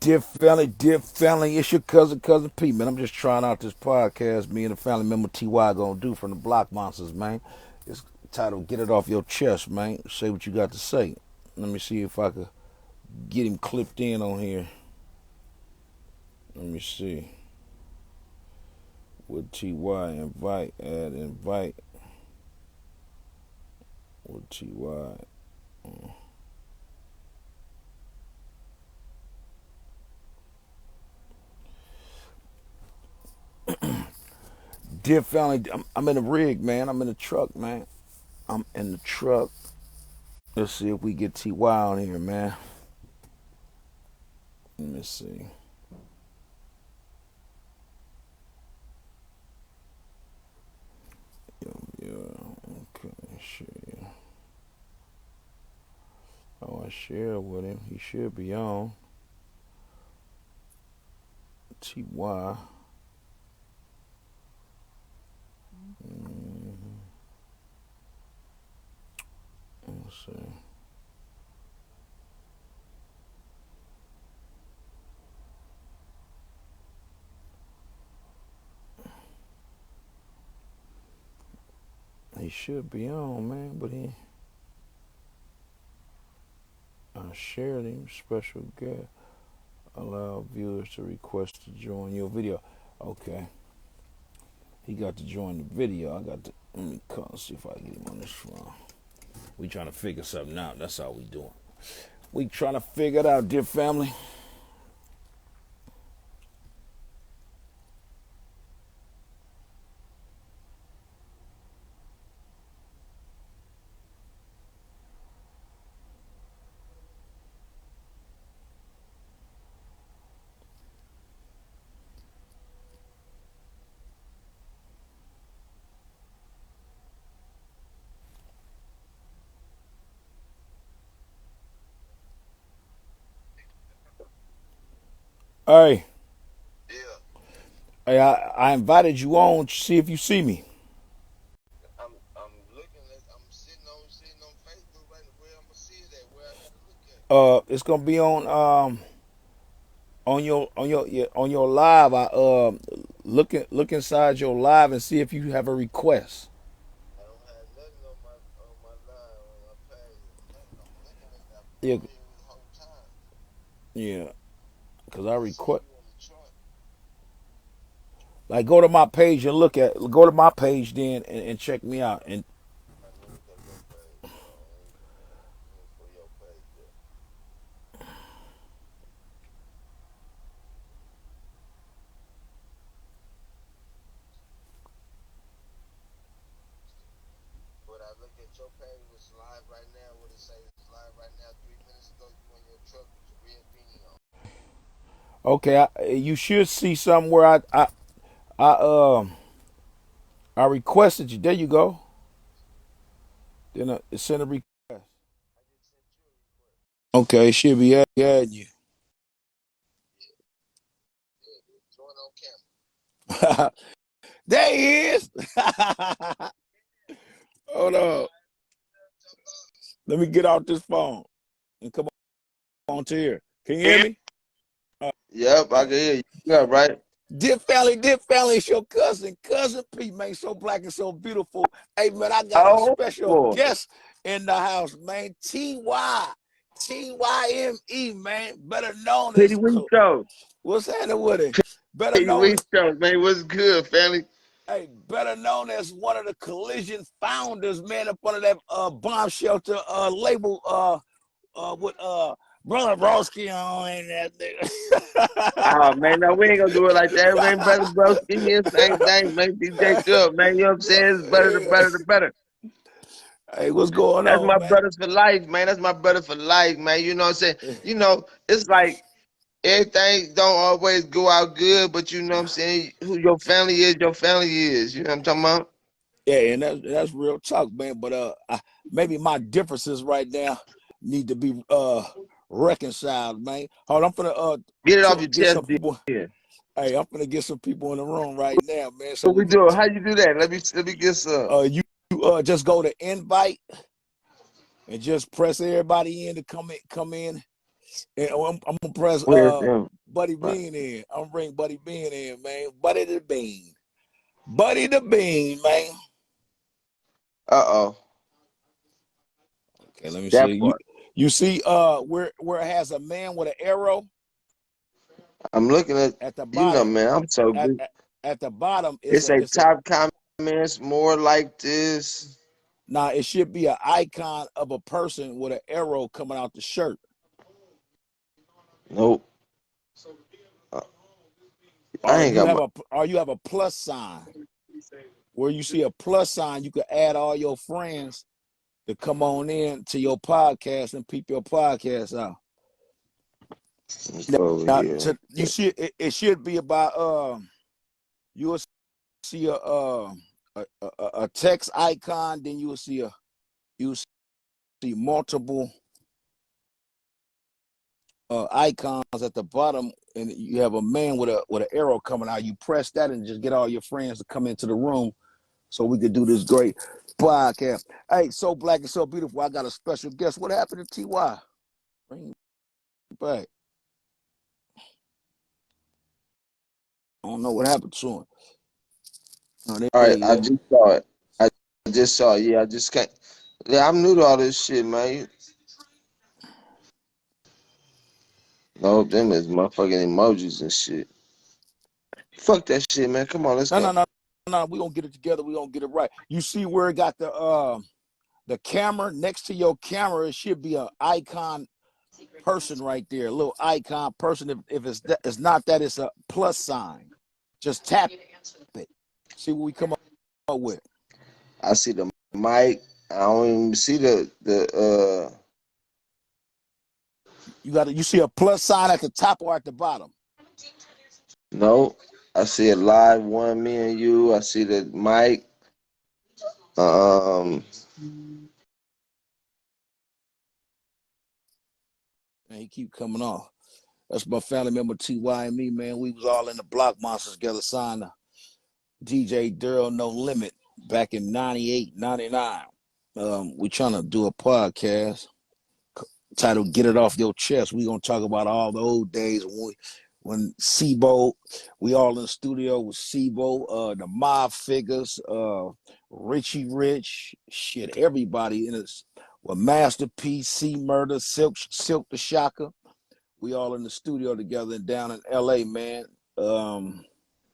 Dear family, it's your cousin Pete, man. I'm just trying out this podcast me and the family member TY gonna do from the Blockmonstaz, man. It's titled Get It Off Your Chest, man. Say what you got to say. Let me see if I could get him clipped in on here. Let me see. With TY, invite. With TY. Dear family, I'm in the rig, man. I'm in the truck, man. I'm in the truck. Let's see if we get TY on here, man. Let me see. Yeah, okay, share. Oh, I share with him. He should be on. TY. Let's see. He should be on, man, but I shared him. Special guest. Allow viewers to request to join your video. Okay. He got to join the video. Let me call and see if I can get him on this phone. We trying to figure something out. That's all we doing. We trying to figure it out, dear family. Hey. Hey, I invited you on to see if you see me. I'm looking at I'm sitting on Facebook right now. Where I'm gonna see it at? Where I gotta look at? It's gonna be on your live. I look inside your live and see if you have a request. I don't have nothing on my line on my page. Nothing. I'm looking at that. I've been Yeah, on here this whole time. yeah. Cause I I see request you in the chart. like go to my page then and check me out. And Let me go to your page. Hold on. Let me pull your page up. When I look at your page, it's live right now. What it say is live right now. 3 minutes ago, you in your truck with your red beanie on. okay, you should see somewhere I I requested you. There you go. Then send a request. I just sent you a request. Okay, it should be adding you. Yeah, join on camera. There he is. Hold on. Let me get out this phone and come on to here. Can you hear me? Yep, I All right. can hear you. Yeah, right. Dear family, it's your cousin Pete, man, so black and so beautiful. Hey, man, I got a Oh special boy. guest in the house, man. Tyme, man, better known Pretty as weak show. what's happening with it? Better Pretty known weak as show, man. What's good, family? better known as one of the Collision founders, man, up under that bomb shelter label with Brother Broski on and that nigga. Oh man, no, we ain't gonna do it like that, man. Brother bro, give me the same thing, man. DJ Chubb, man. You know what I'm saying? It's better, the better, the better. Hey, what's going That's on, my man? brothers for life, man. That's my brother for life, man. You know what I'm saying? You know, it's like everything don't always go out good, but you know what I'm saying? Who your family is. You know what I'm talking about? Yeah, and that's real talk, man. But maybe my differences right now need to be reconciled, man. Hold on, I'm finna Get it off your get chest, some people. then. Hey, I'm finna get some people in the room right now, man, so What we we can. do? How you do that? Let me get some. You just go to invite and just press everybody in to come in. And I'm gonna press Where's them? Buddy Bean in. I'm gonna bring Buddy Bean in, man. Buddy the Bean. Buddy the Bean, man. Uh-oh. Okay, let me That see. part. You see where it has a man with an arrow I'm looking at, at the you know, bottom. man, I'm so At good. at, at the bottom It's a top comments more like this. now it should be an icon of a person with an arrow coming out the shirt. Nope. Uh, I Or ain't got my. you have a plus sign. Where you see a plus sign, you can add all your friends to come on in to your podcast and peep your podcast out. Let's go over Now, here. you see, it should be about you will see a text icon, then you will see multiple icons at the bottom, and you have a man with an arrow coming out. You press that and just get all your friends to come into the room so we could do this great podcast. Hey, so black and so beautiful. I got a special guest. What happened to TY? Bring him back. I don't know what happened to him. Oh, there All right, you I go. just saw it. I just saw it. Yeah, I just can't. Yeah, I'm new to all this shit, man. No, them is motherfucking emojis and shit. Fuck that shit, man. Come on, let's No, go. no, no, no. We gonna get it together. We gonna get it right. You see where it got the camera next to your camera? It should be an icon person right there, a little icon person. If it's not that, it's a plus sign. Just tap it. See what we come up with. I see the mic. I don't even see the. You see a plus sign at the top or at the bottom? No, I see it live. One, me and you. I see the mic. Um, And he keep coming off. That's my family member TY and me, man. We was all in the Blockmonstaz together, signed to DJ Daryl No Limit back in 98, 99. We trying to do a podcast titled "Get It Off Your Chest." We gonna talk about all the old days when Sibo, we all in the studio with Sibo, the mob figures, Richie Rich, shit, everybody in this with Masterpiece, C Murder, Silk the Shocker. We all in the studio together and down in LA, man.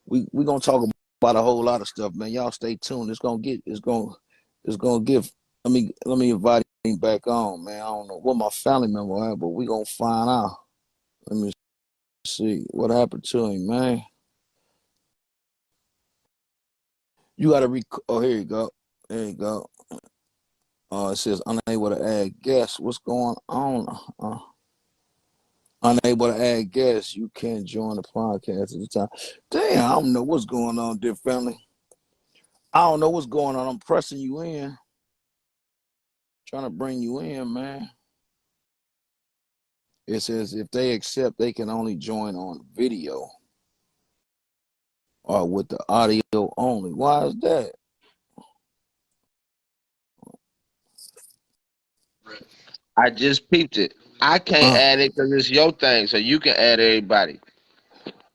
We gonna talk about a whole lot of stuff, man. Y'all stay tuned. It's gonna give. Let me invite him back on, man. I don't know what my family member had, but we gonna find out. Let me see what happened to him, man. You gotta oh, here you go. There you go. It says unable to add guests. What's going on? Unable to add guests. You can't join the podcast at the time. Damn, I don't know what's going on, dear family. I don't know what's going on. I'm pressing you in, trying to bring you in, man. It says if they accept, they can only join on video or with the audio only. Why is that? I just peeped it. I can't add it because it's your thing, so you can add everybody.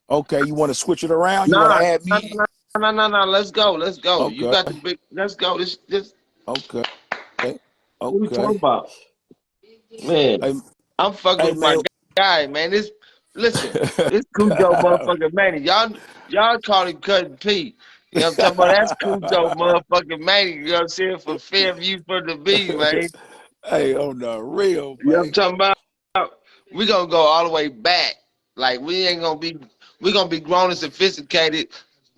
Okay, you want to switch it around? You want to Nah, add no, me? no, no, no, no. Let's go. Let's go. You Okay, got the big. Let's go. This. okay, What we okay. talking about, man? Hey, I'm fucking hey with my man. guy, man. Listen. This Cujo motherfucking Manny. Y'all call him Cousin P. You know what I'm talking about? That's Cujo motherfucking Manny. You know what I'm saying? For Fairview for the B, man. Hey, on the real, You know what man. I'm talking about? We gonna go all the way back. Like we gonna be grown and sophisticated,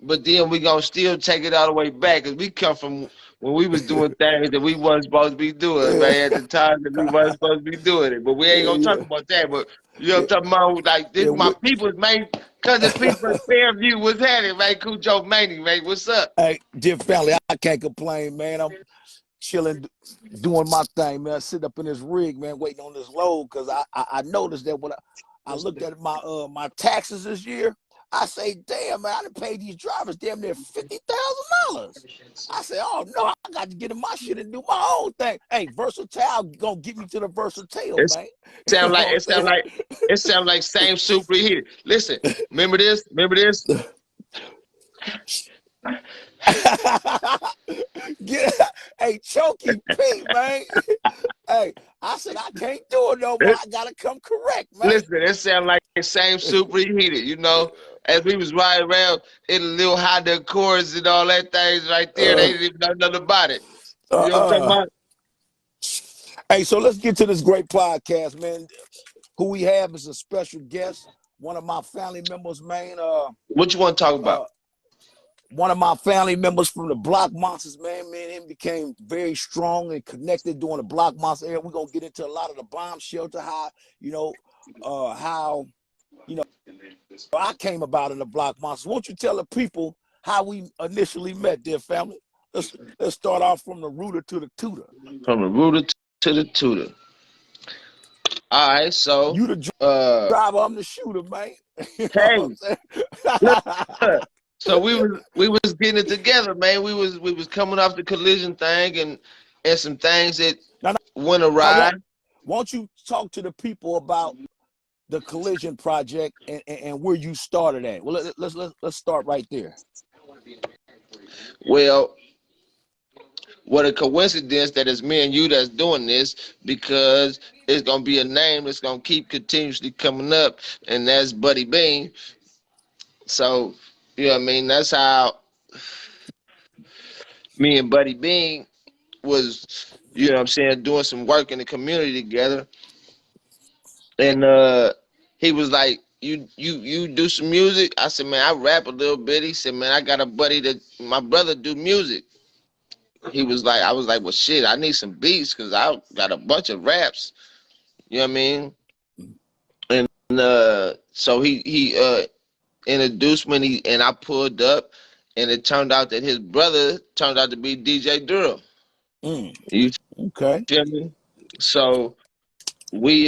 but then we gonna still take it all the way back because we come from when we was doing things that we wasn't supposed to be doing, Yeah, man. At the time that we wasn't supposed to be doing it, but we ain't yeah, gonna talk yeah, about that. But you know yeah. what I'm talking about? Like this, yeah my we, people's man, cousin people in Fairview was at it, man. Cujo Manny, man. What's up? hey, dear family, I can't complain, man. I'm chilling, doing my thing, man. I sit up in this rig, man, waiting on this load because I noticed that when I looked at my taxes this year, I say, damn, man, I done paid these drivers damn near $50,000. I said, oh no, I got to get in my shit and do my own thing. Hey, Versatile gonna get me to the Versatile, It man. You sound know like what I'm it sound like same super heated. Listen, remember this? saying? Get, hey, Chokey P, man. Hey, I said I can't do it no more. I gotta come correct, man. Listen, it sound like same super heated. You know, as we was riding around in the little Honda Accords and all that things right there, they Uh, didn't even know nothing about it. You know what I'm talking uh. about? Hey, so let's get to this great podcast, man. Who we have is a special guest, one of my family members, man. What you want to talk about? Uh, one of my family members from the Blockmonstaz, man. Me and him became very strong and connected during the Blockmonstaz era. We're gonna get into a lot of the bomb shelter, how how I came about in the Blockmonstaz. Won't you tell the people how we initially met, dear family? Let's start off from the rooter to the tutor. From the rooter to the tutor. All right, so You the uh, driver, I'm the shooter, man. You know hey, what I'm look. saying? So we was getting it together, man. We was coming off the collision thing and some things that now, went now, awry. won't you talk to the people about the collision project and where you started at? Well, let's start right there. Well, what a coincidence that it's me and you that's doing this, because it's gonna be a name that's gonna keep continuously coming up, and that's Buddy Bean. So, you know what I mean? That's how me and Buddy Bean was, you know what I'm saying, doing some work in the community together. And he was like, you do some music? I said, man, I rap a little bit. He said, man, I got a buddy that my brother do music. He was like, I was like, well, shit, I need some beats because I got a bunch of raps. You know what I mean? And so he introduced me, and I pulled up, and it turned out that his brother turned out to be DJ Daryl. Mm, You okay. feel me? So we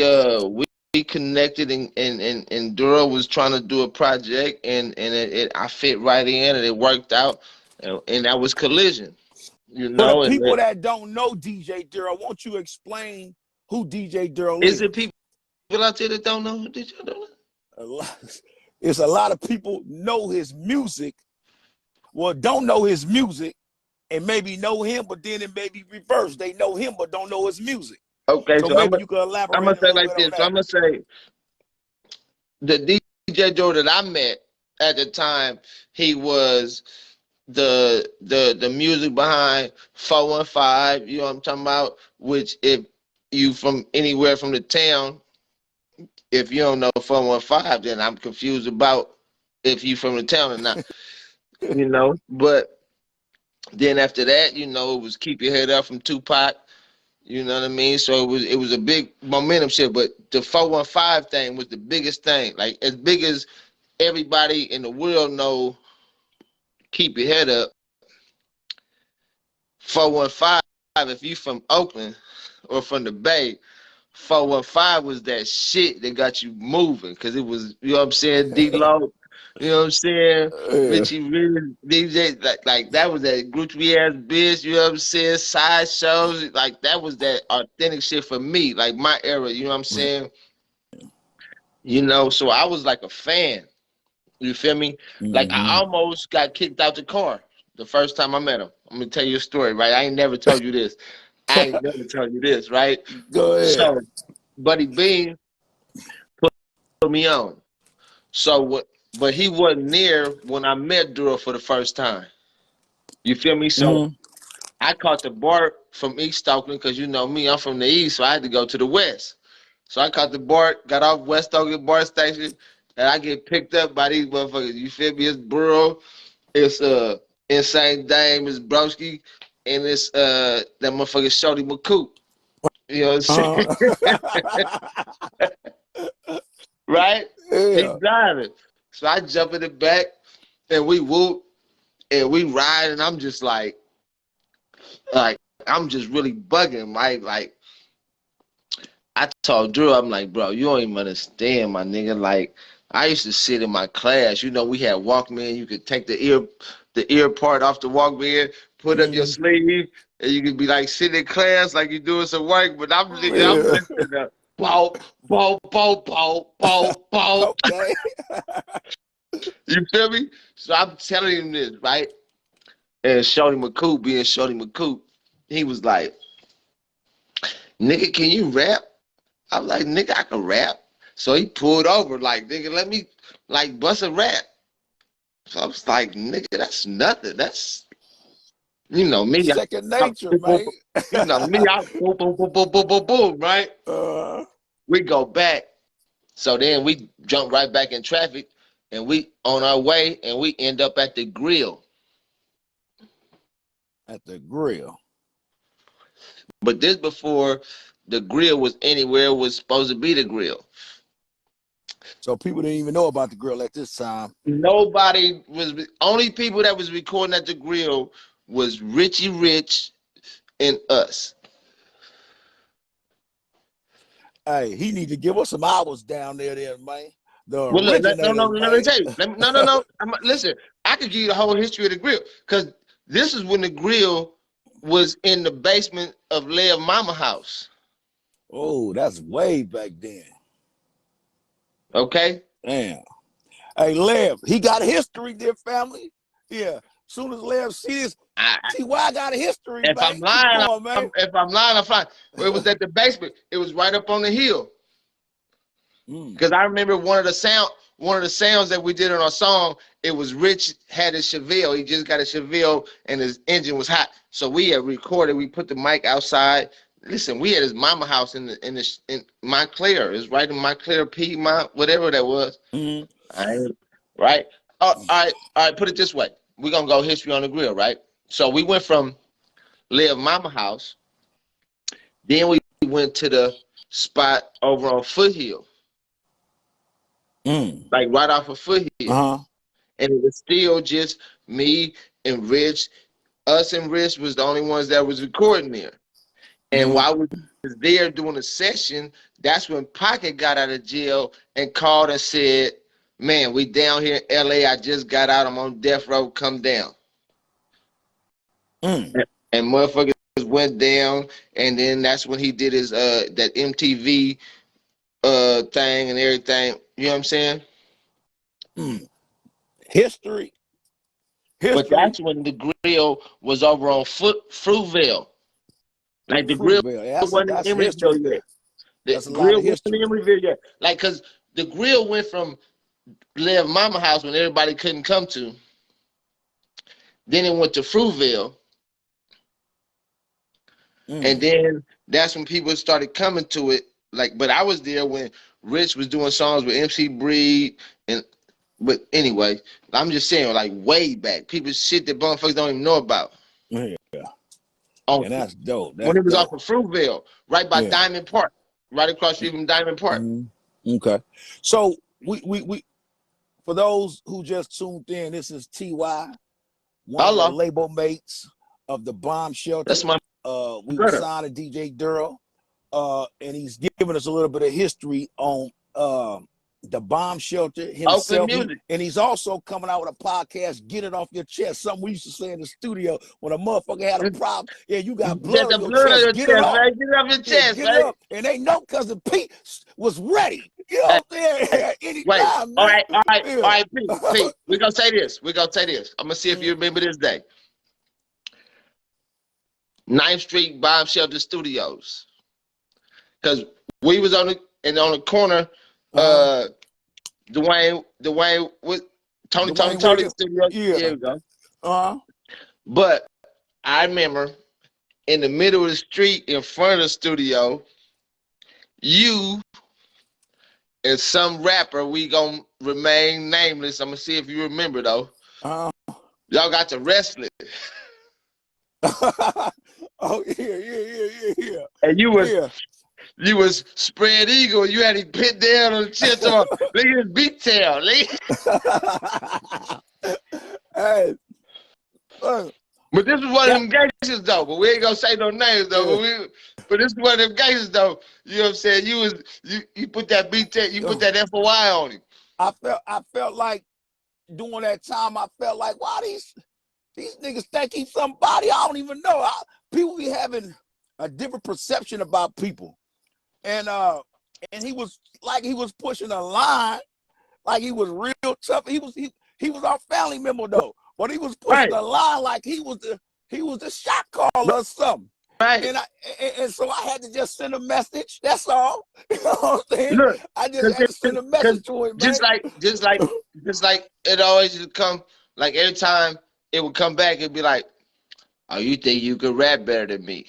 connected, and Daryl was trying to do a project, and I fit right in, and it worked out, and that was Collision. You For the know, and people that don't know DJ Daryl, won't you explain who DJ Daryl is it is? people out there that don't know who DJ Daryl is? It's a lot of people know his music, well, don't know his music, and maybe know him, but then it may be reversed. They know him, but don't know his music. Okay, So so maybe you could I'm elaborate gonna a say little like bit on this. So that. I'm gonna say the DJ Joe that I met at the time, he was the music behind 415. You know what I'm talking about? Which, if you from anywhere from the town, if you don't know 415, then I'm confused about if you from the town or not. You know, but then after that, you know, it was Keep Your Head Up from Tupac. You know what I mean? So it was a big momentum shift. But the 415 thing was the biggest thing. Like, as big as everybody in the world know Keep Your Head Up, 415, if you from Oakland or from the Bay, 415 was that shit that got you moving, because it was, you know what I'm saying, D-Lo, you know what I'm saying, Yeah. Richie Rich, DJ, like that was that groupie ass bitch, you know what I'm saying, side shows, like that was that authentic shit for me, like my era, you know what I'm saying, you know, so I was like a fan, you feel me, like I Mm-hmm. almost got kicked out the car the first time I met him. I'm gonna tell you a story, right? I ain't never told you this. Right? Go ahead. So, Buddy Bean put me on. So what? But he wasn't near when I met Duro for the first time. You feel me? So Mm-hmm. I caught the BART from East Oakland, because you know me, I'm from the East, so I had to go to the West. So I caught the BART, got off West Oakland BART station, and I get picked up by these motherfuckers. You feel me? It's Burrow, it's Insane Dame, it's Broski, and it's that motherfucker Shorty McCoop. You know what I'm saying? Uh-huh. Right? He Yeah. driving. So I jump in the back, and we whoop, and we ride, and I'm just like I'm just really bugging, right? Like, I told Drew, I'm like, bro, you don't even understand, my nigga. Like, I used to sit in my class. You know, we had Walkman. You could take the ear part off the Walkman, put up your Mm. sleeve, and you could be like sitting in class like you're doing some work. But I'm Yeah. listening to bow, bow, bow, bow, bow, bow. Okay. You feel me? So I'm telling him this, right? And Shorty McCoop, being Shorty McCoop, he was like, "Nigga, can you rap?" I was like, "Nigga, I can rap." So he pulled over, like, "Nigga, let me like bust a rap." So I was like, "Nigga, that's nothing. That's you know me. Second nature, man. You know me. I boom, boom, boom, boom, boom, boom, boom. Right? uh, We go back. So then we jump right back in traffic, and we on our way, and we end up at the grill. at the grill. But this before the grill was anywhere it was supposed to be the grill. So people didn't even know about the grill at this time. Nobody was only people that was recording at the grill was Richie Rich and us. Hey, he need to give us some hours down there, man. The Well, look, no, originators, let me man. tell you. No. Listen, I could give you the whole history of the grill because this is when the grill was in the basement of Lev Mama house. Oh, that's way back then. Okay. Damn. Hey, Lev, he got a history, dear family. Yeah. Soon as Lev sees, see why I got a history, If man. I'm lying, Come on, man. if I'm lying, I'm fine. Well, it was at the basement. It was right up on the hill. Because I remember one of the sounds that we did on our song, it was Rich had a Chevelle. He just got a Chevelle and his engine was hot. So we had recorded, we put the mic outside. Listen, we had his mama house in Montclair. It's right in Montclair, Piedmont, whatever that was. Right? All right, put it this way. We're gonna go history on the grill, right? So we went from Lev Mama house, then we went to the spot over on Foothill. Like right off of Foothill. And it was still just me and Rich. Us and Rich was the only ones that was recording there. And while we was there doing a session, that's when Pocket got out of jail and called and said, "Man, we down here in LA. I just got out. I'm on death row. Come down." And motherfuckers went down, and then that's when he did his that MTV thing and everything. You know what I'm saying? History. But that's when the grill was over on Fruitvale. Like the grill wasn't in Emeryville yet. The grill wasn't in Emeryville yet. Like, cause the grill went from Lev Mama house when everybody couldn't come to. Then it went to Fruitvale. And then that's when people started coming to it. Like, but I was there when Rich was doing songs with MC Breed and but anyway, I'm just saying, like way back, people shit that motherfuckers don't even know about. Yeah, and that's dope. When it was off of Fruitvale, right by Diamond Park, right across the street from Diamond Park. Okay, so we for those who just tuned in, this is Ty, one of the label mates of the Bomb Shelter. That's my we were signed to DJ Daryl, and he's giving us a little bit of history on the Bomb Shelter himself. And he's also coming out with a podcast, Get It Off Your Chest. Something we used to say in the studio when a motherfucker had a problem. Yeah, you got blood on your chest. Get it off. Right? Get it off your chest, get it up. And they know Cousin Pete was ready. Get up there anytime, man. All right, Pete. We're gonna say this. I'm gonna see if you remember this day. 9th Street Bomb Shelter Studios. Because we was on the corner, Dwayne with Tony Studio. Yeah. There we go. But I remember in the middle of the street in front of the studio, you and some rapper, we gonna remain nameless. I'm gonna see if you remember though. Y'all got to wrestling. Oh yeah. And you was spread eagle. You had him pinned down on the chest. Look at his beat tail. Hey, but this is one of them gangsters though. But we ain't gonna say no names though. But this is one of them gangsters though. You know what I'm saying? You put that beat tail. You put that FOI on him. I felt like during that time, I felt like, why these niggas think he's somebody I don't even know. People be having a different perception about people, and he was like he was pushing a line, like he was real tough. He was our family member though, but he was pushing a line like he was the shot caller or something. Right. And so I had to just send a message. That's all. You know what I'm saying? Look, I just had to send a message to him, man. just like it always would come. Like every time it would come back, it'd be like, "Oh, you think you could rap better than me?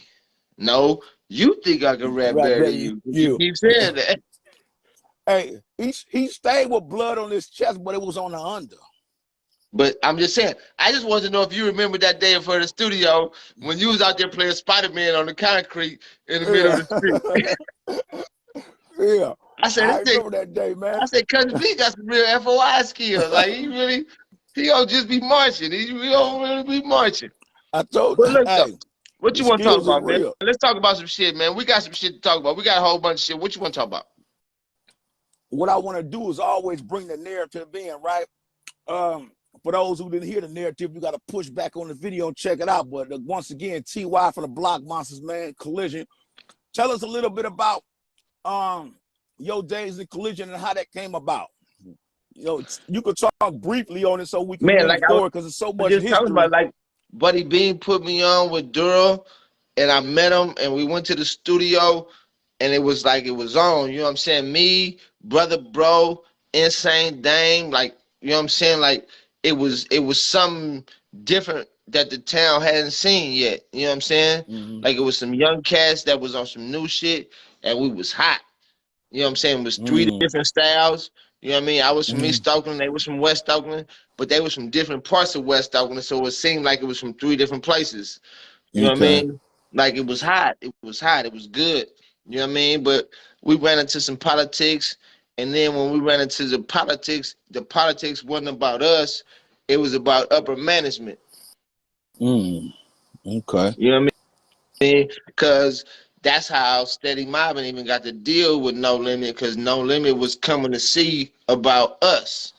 No, you think I can rap better than you. You keep saying that." Hey, he stayed with blood on his chest, but it was on the under. But I'm just saying, I just want to know if you remember that day in front of the studio when you was out there playing Spider-Man on the concrete in the middle of the street. Yeah. I said, I remember that day, man. I said, Cousin B got some real FOI skills. Like he don't just be marching. He don't really be marching. I told But look, hey, what you want to talk about, man? real. Let's talk about some shit, man. We got some shit to talk about. We got a whole bunch of shit. What you want to talk about? What I want to do is always bring the narrative in, right? For those who didn't hear the narrative, you got to push back on the video and check it out. But once again, TY from the Blockmonstaz, man, Collision. Tell us a little bit about your days in Collision and how that came about. You know, you could talk briefly on it so we can move forward because there's so much history. Talking about, like, Buddy Bean put me on with Daryl, and I met him, and we went to the studio, and it was like it was on. You know what I'm saying? Me, Brother Bro, Insane Dame, like, you know what I'm saying? Like, it was something different that the town hadn't seen yet. You know what I'm saying? Mm-hmm. Like, it was some young cats that was on some new shit, and we was hot. You know what I'm saying? It was three different styles. You know what I mean? I was from East Oakland, they was from West Oakland, but they was from different parts of West Oakland, so it seemed like it was from three different places. You know what I mean? Like, it was hot. It was hot. It was good. You know what I mean? But we ran into some politics, and then when we ran into the politics wasn't about us. It was about upper management. Okay. You know what I mean? Because that's how Steady Mobbing even got to deal with No Limit, because No Limit was coming to see about us.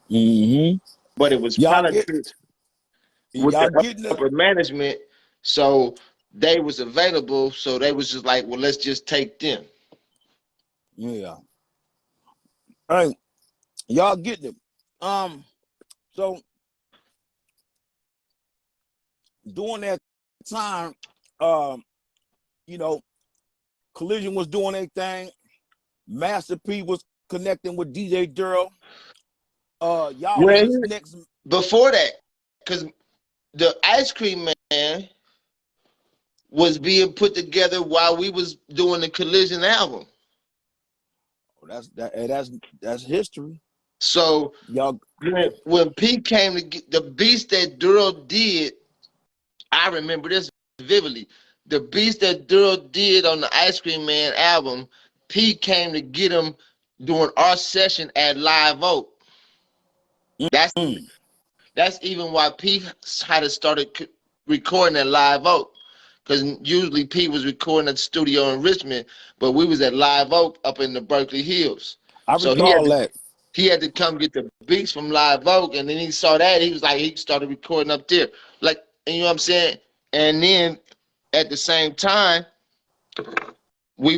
But it was politics with the upper management, so they was available, so they was just like, well, let's just take them. Yeah. All right. Y'all getting it. So during that time, you know, Collision was doing their thing. Master P was connecting with DJ Daryl. Y'all was his next. Before that, because the Ice Cream Man was being put together while we was doing the Collision album. That's history. So y'all, when P came to get the beats that Daryl did, I remember this vividly. The beats that Daryl did on the Ice Cream Man album, P came to get him during our session at Live Oak. That's even why P had started recording at Live Oak, because usually P was recording at the studio in Richmond, but we was at Live Oak up in the Berkeley Hills. I recall that. He had to come get the beats from Live Oak, and then he saw that, he was like, he started recording up there. Like, you know what I'm saying? And then at the same time, we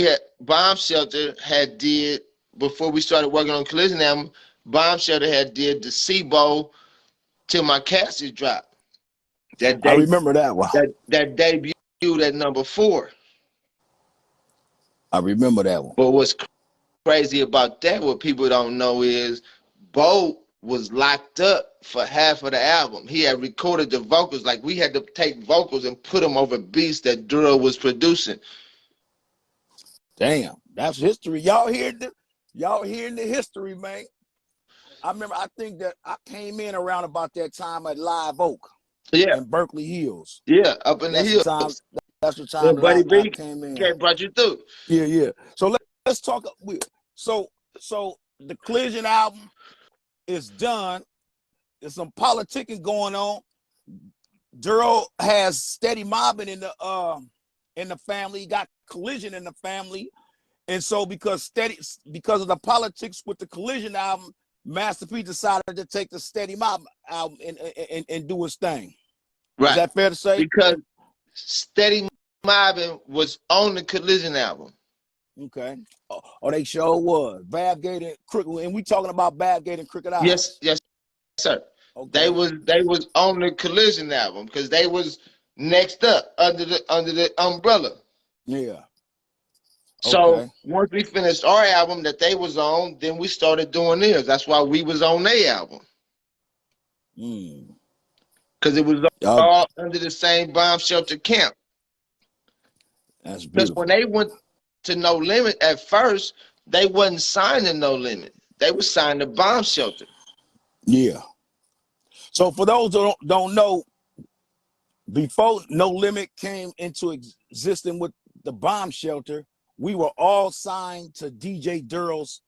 had Bomb Shelter had did, before we started working on Collision album, Bomb Shelter had did the SIBO Till My Casket Drop. I remember that one. That debuted at number 4. I remember that one. But what's crazy about that, what people don't know, is Bo was locked up for half of the album. He had recorded the vocals. Like, we had to take vocals and put them over beats that Daryl was producing. Damn, that's history. Y'all hearing the history, man. I remember, I think that I came in around about that time at Live Oak. Yeah. In Berkeley Hills. Yeah, up in the hills. That's the time that I came in. Brought you through. Yeah. So let's talk. So the Collision album is done. There's some politicking going on. Daryl has Steady Mobbing in the family. He got Collision in the family, And so because of the politics with the Collision album, Master P decided to take the Steady Mob album and do his thing. Right. Is that fair to say? Because Steady Mobbing was on the Collision album. Okay. Oh, they sure was. Babgate and Crooked, and we talking about Babgate and Crooked Eyes. Yes, sir. Okay. They was on the Collision album because they was next up under the umbrella. Yeah. So once we finished our album that they was on, then we started doing theirs. That's why we was on their album. Because it was all under the same bomb shelter camp. That's beautiful. Because when they went to No Limit at first, they wasn't signed to No Limit. They were signed to Bomb Shelter. Yeah. So for those who don't know, before No Limit came into existence with the Bomb Shelter, we were all signed to DJ Daryl's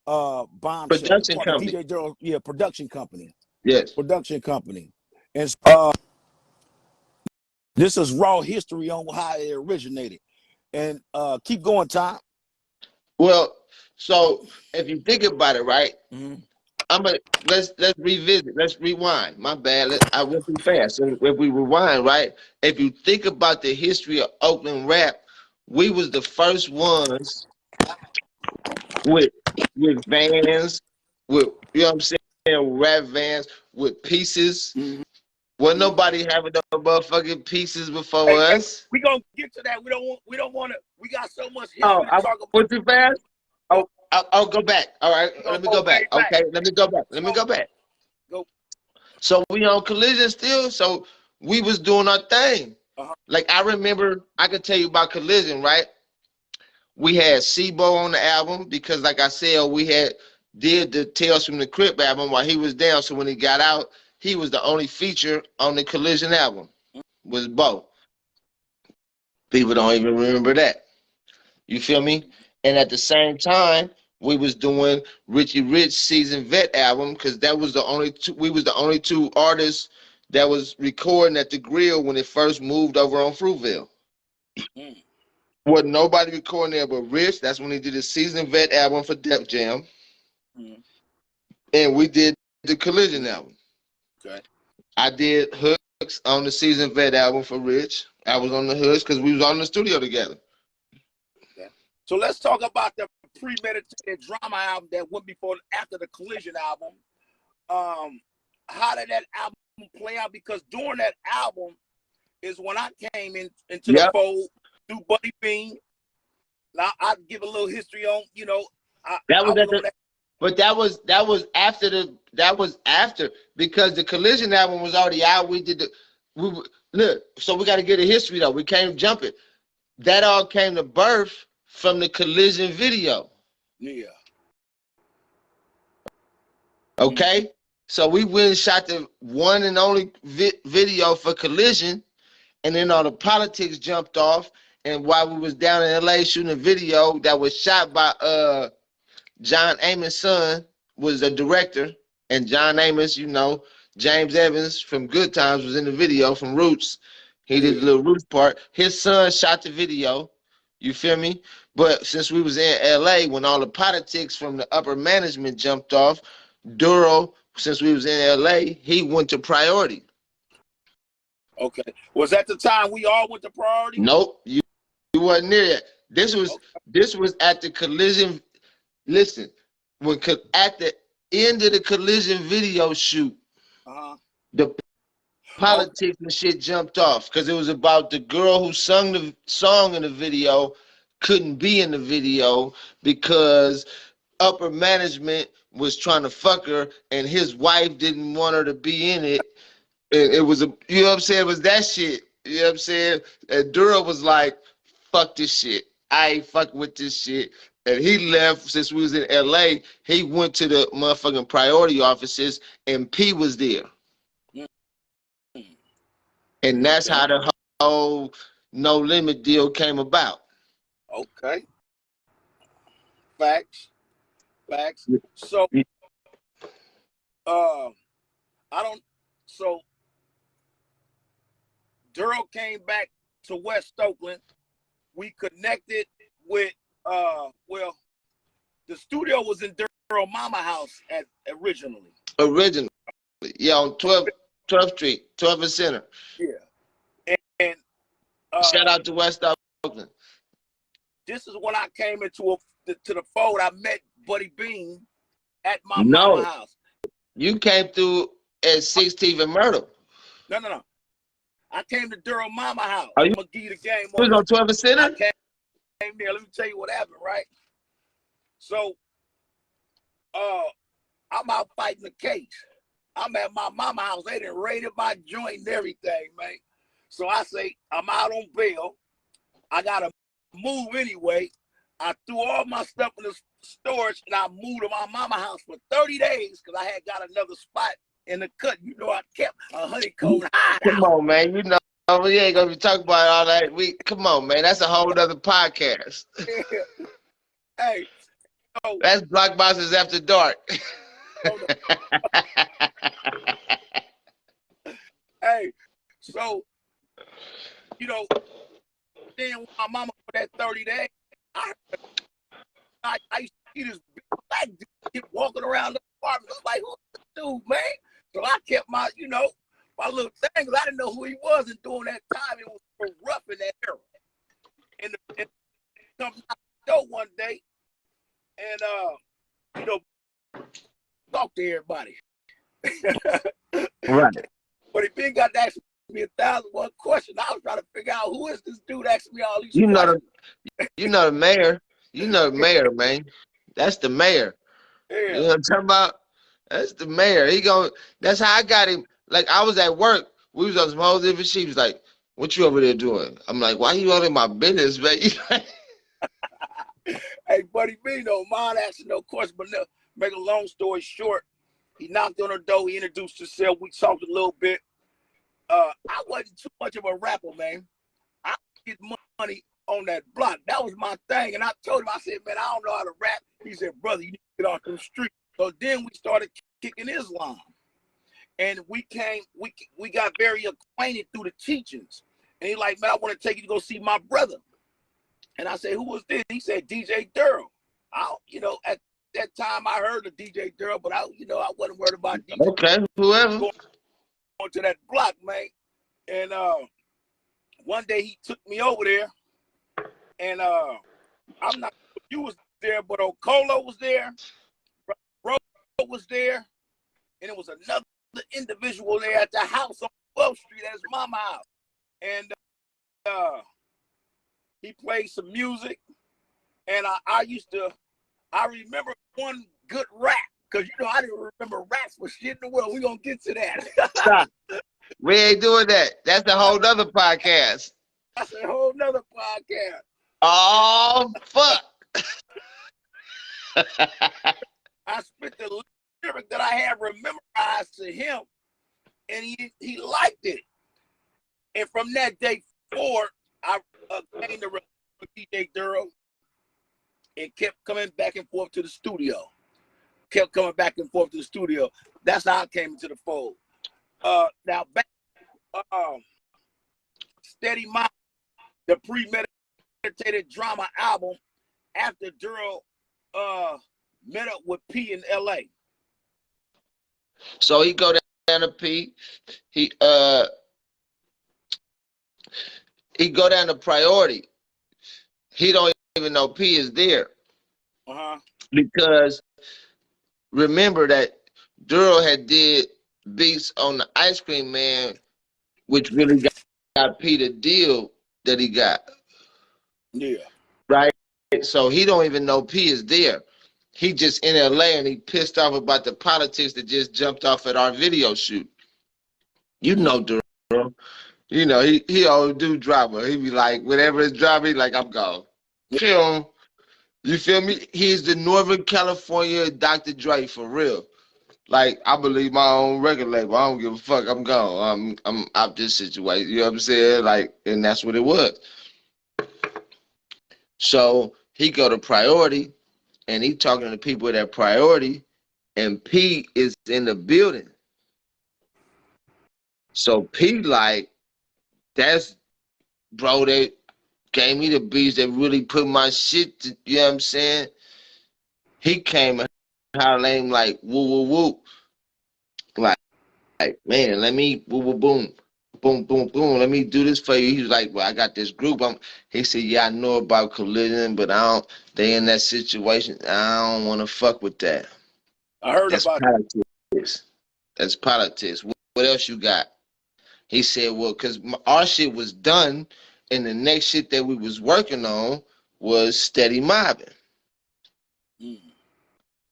Bomb Production Shelter. company. DJ Daryl, production company. Yes. Production company. And this is raw history on how it originated. And keep going, Tom. Well, so if you think about it, right? Let's revisit. Let's rewind. My bad. I went too fast. So if we rewind, right? If you think about the history of Oakland rap, we was the first ones with vans, with, you know what I'm saying, rap vans with pieces. Wasn't nobody having no motherfucking pieces before us. We gonna get to that. We don't want to. We got so much history to talk about. Went too fast. I'll go back. All right, let me go back. Okay, let me go back. Go. So we on Collision still. So we was doing our thing. Like I remember, I could tell you about Collision, right? We had Sebo on the album because, like I said, we did the Tales from the Crypt album while he was down. So when he got out, he was the only feature on the Collision album. Was Bo. People don't even remember that. You feel me? And at the same time, we was doing Richie Rich Seasoned Vet album because that was the only two. We was the only two artists that was recording at the Grill when it first moved over on Fruitville. Wasn't nobody recording there but Rich. That's when he did his Seasoned Vet album for Def Jam. And we did the Collision album. Okay. I did hooks on the Seasoned Vet album for Rich. I was on the hooks because we was on the studio together. So let's talk about the premeditated drama album that went after the Collision album. How did that album play out? Because during that album is when I came into the fold through Buddy Bean. Now I'll give a little history on, but that was after because the Collision album was already out. Look, so we got to get a history though. We can't jump it. That all came to birth from the Collision video. Yeah. Okay? So we went and shot the one and only video for Collision, and then all the politics jumped off. And while we was down in LA shooting a video that was shot by John Amos' son, was the director, and John Amos, James Evans from Good Times was in the video from Roots. He did the little Roots part. His son shot the video. You feel me? But since we was in LA, when all the politics from the upper management jumped off, Daryl, since we was in LA, he went to Priority. Okay. Was that the time we all went to Priority? Nope. You wasn't near that. This was at the Collision. Listen, at the end of the Collision video shoot, the politics and shit jumped off because it was about the girl who sung the song in the video couldn't be in the video because upper management was trying to fuck her and his wife didn't want her to be in it. And it was you know what I'm saying? It was that shit. You know what I'm saying? And Daryl was like, fuck this shit. I ain't fucking with this shit. And he left since we was in LA. He went to the motherfucking Priority offices and P was there. And that's how the whole No Limit deal came about. Okay. Facts. So, Daryl came back to West Oakland. We connected with studio was in Daryl Mama house originally. Originally, yeah, on 12th Street, 12th and Center. Yeah, and shout out to West Oakland. This is when I came into the fold. I met Buddy Bean at my mama house. You came through at 16th and Myrtle. No. I came to Daryl Mama house. I'm gonna give you the game. You was on 12th and Center? I came there. Let me tell you what happened, right? So, I'm out fighting the case. I'm at my mama house. They done raided my joint and everything, man. So I say, I'm out on bail. I gotta move anyway. I threw all my stuff in the storage and I moved to my mama house for 30 days because I had got another spot in the cut. You know, I kept a honeycomb hide. Come on, man. You know, we ain't gonna be talking about all that. Come on, man. That's a whole other podcast. Hey. So, that's Blockmonstaz After Dark. Hey, so, you know, then when my mama for that 30 days, I used to see this big black dude keep walking around the apartment. I was like, who's this dude, man? So I kept my, my little thing, because I didn't know who he was. And during that time, it was so rough in that era. And come out the show one day, and, talk to everybody. Right. But if he got to ask me 1,001 questions, I was trying to figure out who is this dude asking me all these questions. You know the mayor. You know the mayor, man. That's the mayor. Yeah. You know what I'm talking about? That's the mayor. That's how I got him. Like, I was at work. We was on some whole different shit. He was like, what you over there doing? I'm like, why you all in my business, man? Hey, Buddy B, no mind asking no questions, but no, make a long story short, he knocked on her door, he introduced himself, we talked a little bit. I wasn't too much of a rapper, man. I get money on that block. That was my thing. And I told him, I said, man, I don't know how to rap. He said, brother, you need to get off the street. So then we started kicking Islam. And we got very acquainted through the teachings. And he like, man, I want to take you to go see my brother. And I said, who was this? He said, DJ Daryl. At that time I heard of DJ Daryl, but I wasn't worried about DJ. Okay, whoever. Going to that block, man. And one day he took me over there, and I'm not sure if you was there, but Okolo was there, Ro was there, and it was another individual there at the house on 12th Street at his mama house. And he played some music, and I remember one good rap, because I didn't remember raps for shit in the world. We're gonna get to that. Stop. We ain't doing that. That's a whole nother podcast. That's a whole nother podcast. Oh, fuck. I spit the lyric that I had memorized to him, and he liked it. And from that day forward, I came to DJ Daryl and kept coming back and forth to the studio. That's how I came into the fold. Now back, Steady Mind, the premeditated drama album after Daryl met up with P in LA. So he go down to P. He go down to Priority. He don't even know P is there. Because remember that Daryl had did beats on the Ice Cream Man, which really got P the deal that he got. Yeah. Right? So he don't even know P is there. He just in LA and he pissed off about the politics that just jumped off at our video shoot. You know Daryl. He always do drama. He be like, whenever it's drama, he like, I'm gone. Film. You feel me? He's the Northern California Dr. Dre for real. Like, I believe my own record label. I don't give a fuck. I'm gone. I'm out this situation. You know what I'm saying? Like, and that's what it was. So he go to Priority, and he talking to people at Priority, and P is in the building. So P like, that's, bro, they gave me the beats that really put my shit to, you know what I'm saying? He came and hollered at him like woo woo woo, like man, let me woo woo boom, boom boom boom, let me do this for you. He was like, well, I got this group. He said, yeah, I know about Collision, but I don't. They in that situation. I don't want to fuck with that. I heard That's about politics. That's politics. What else you got? He said, well, because our shit was done, and the next shit that we was working on was steady mobbing,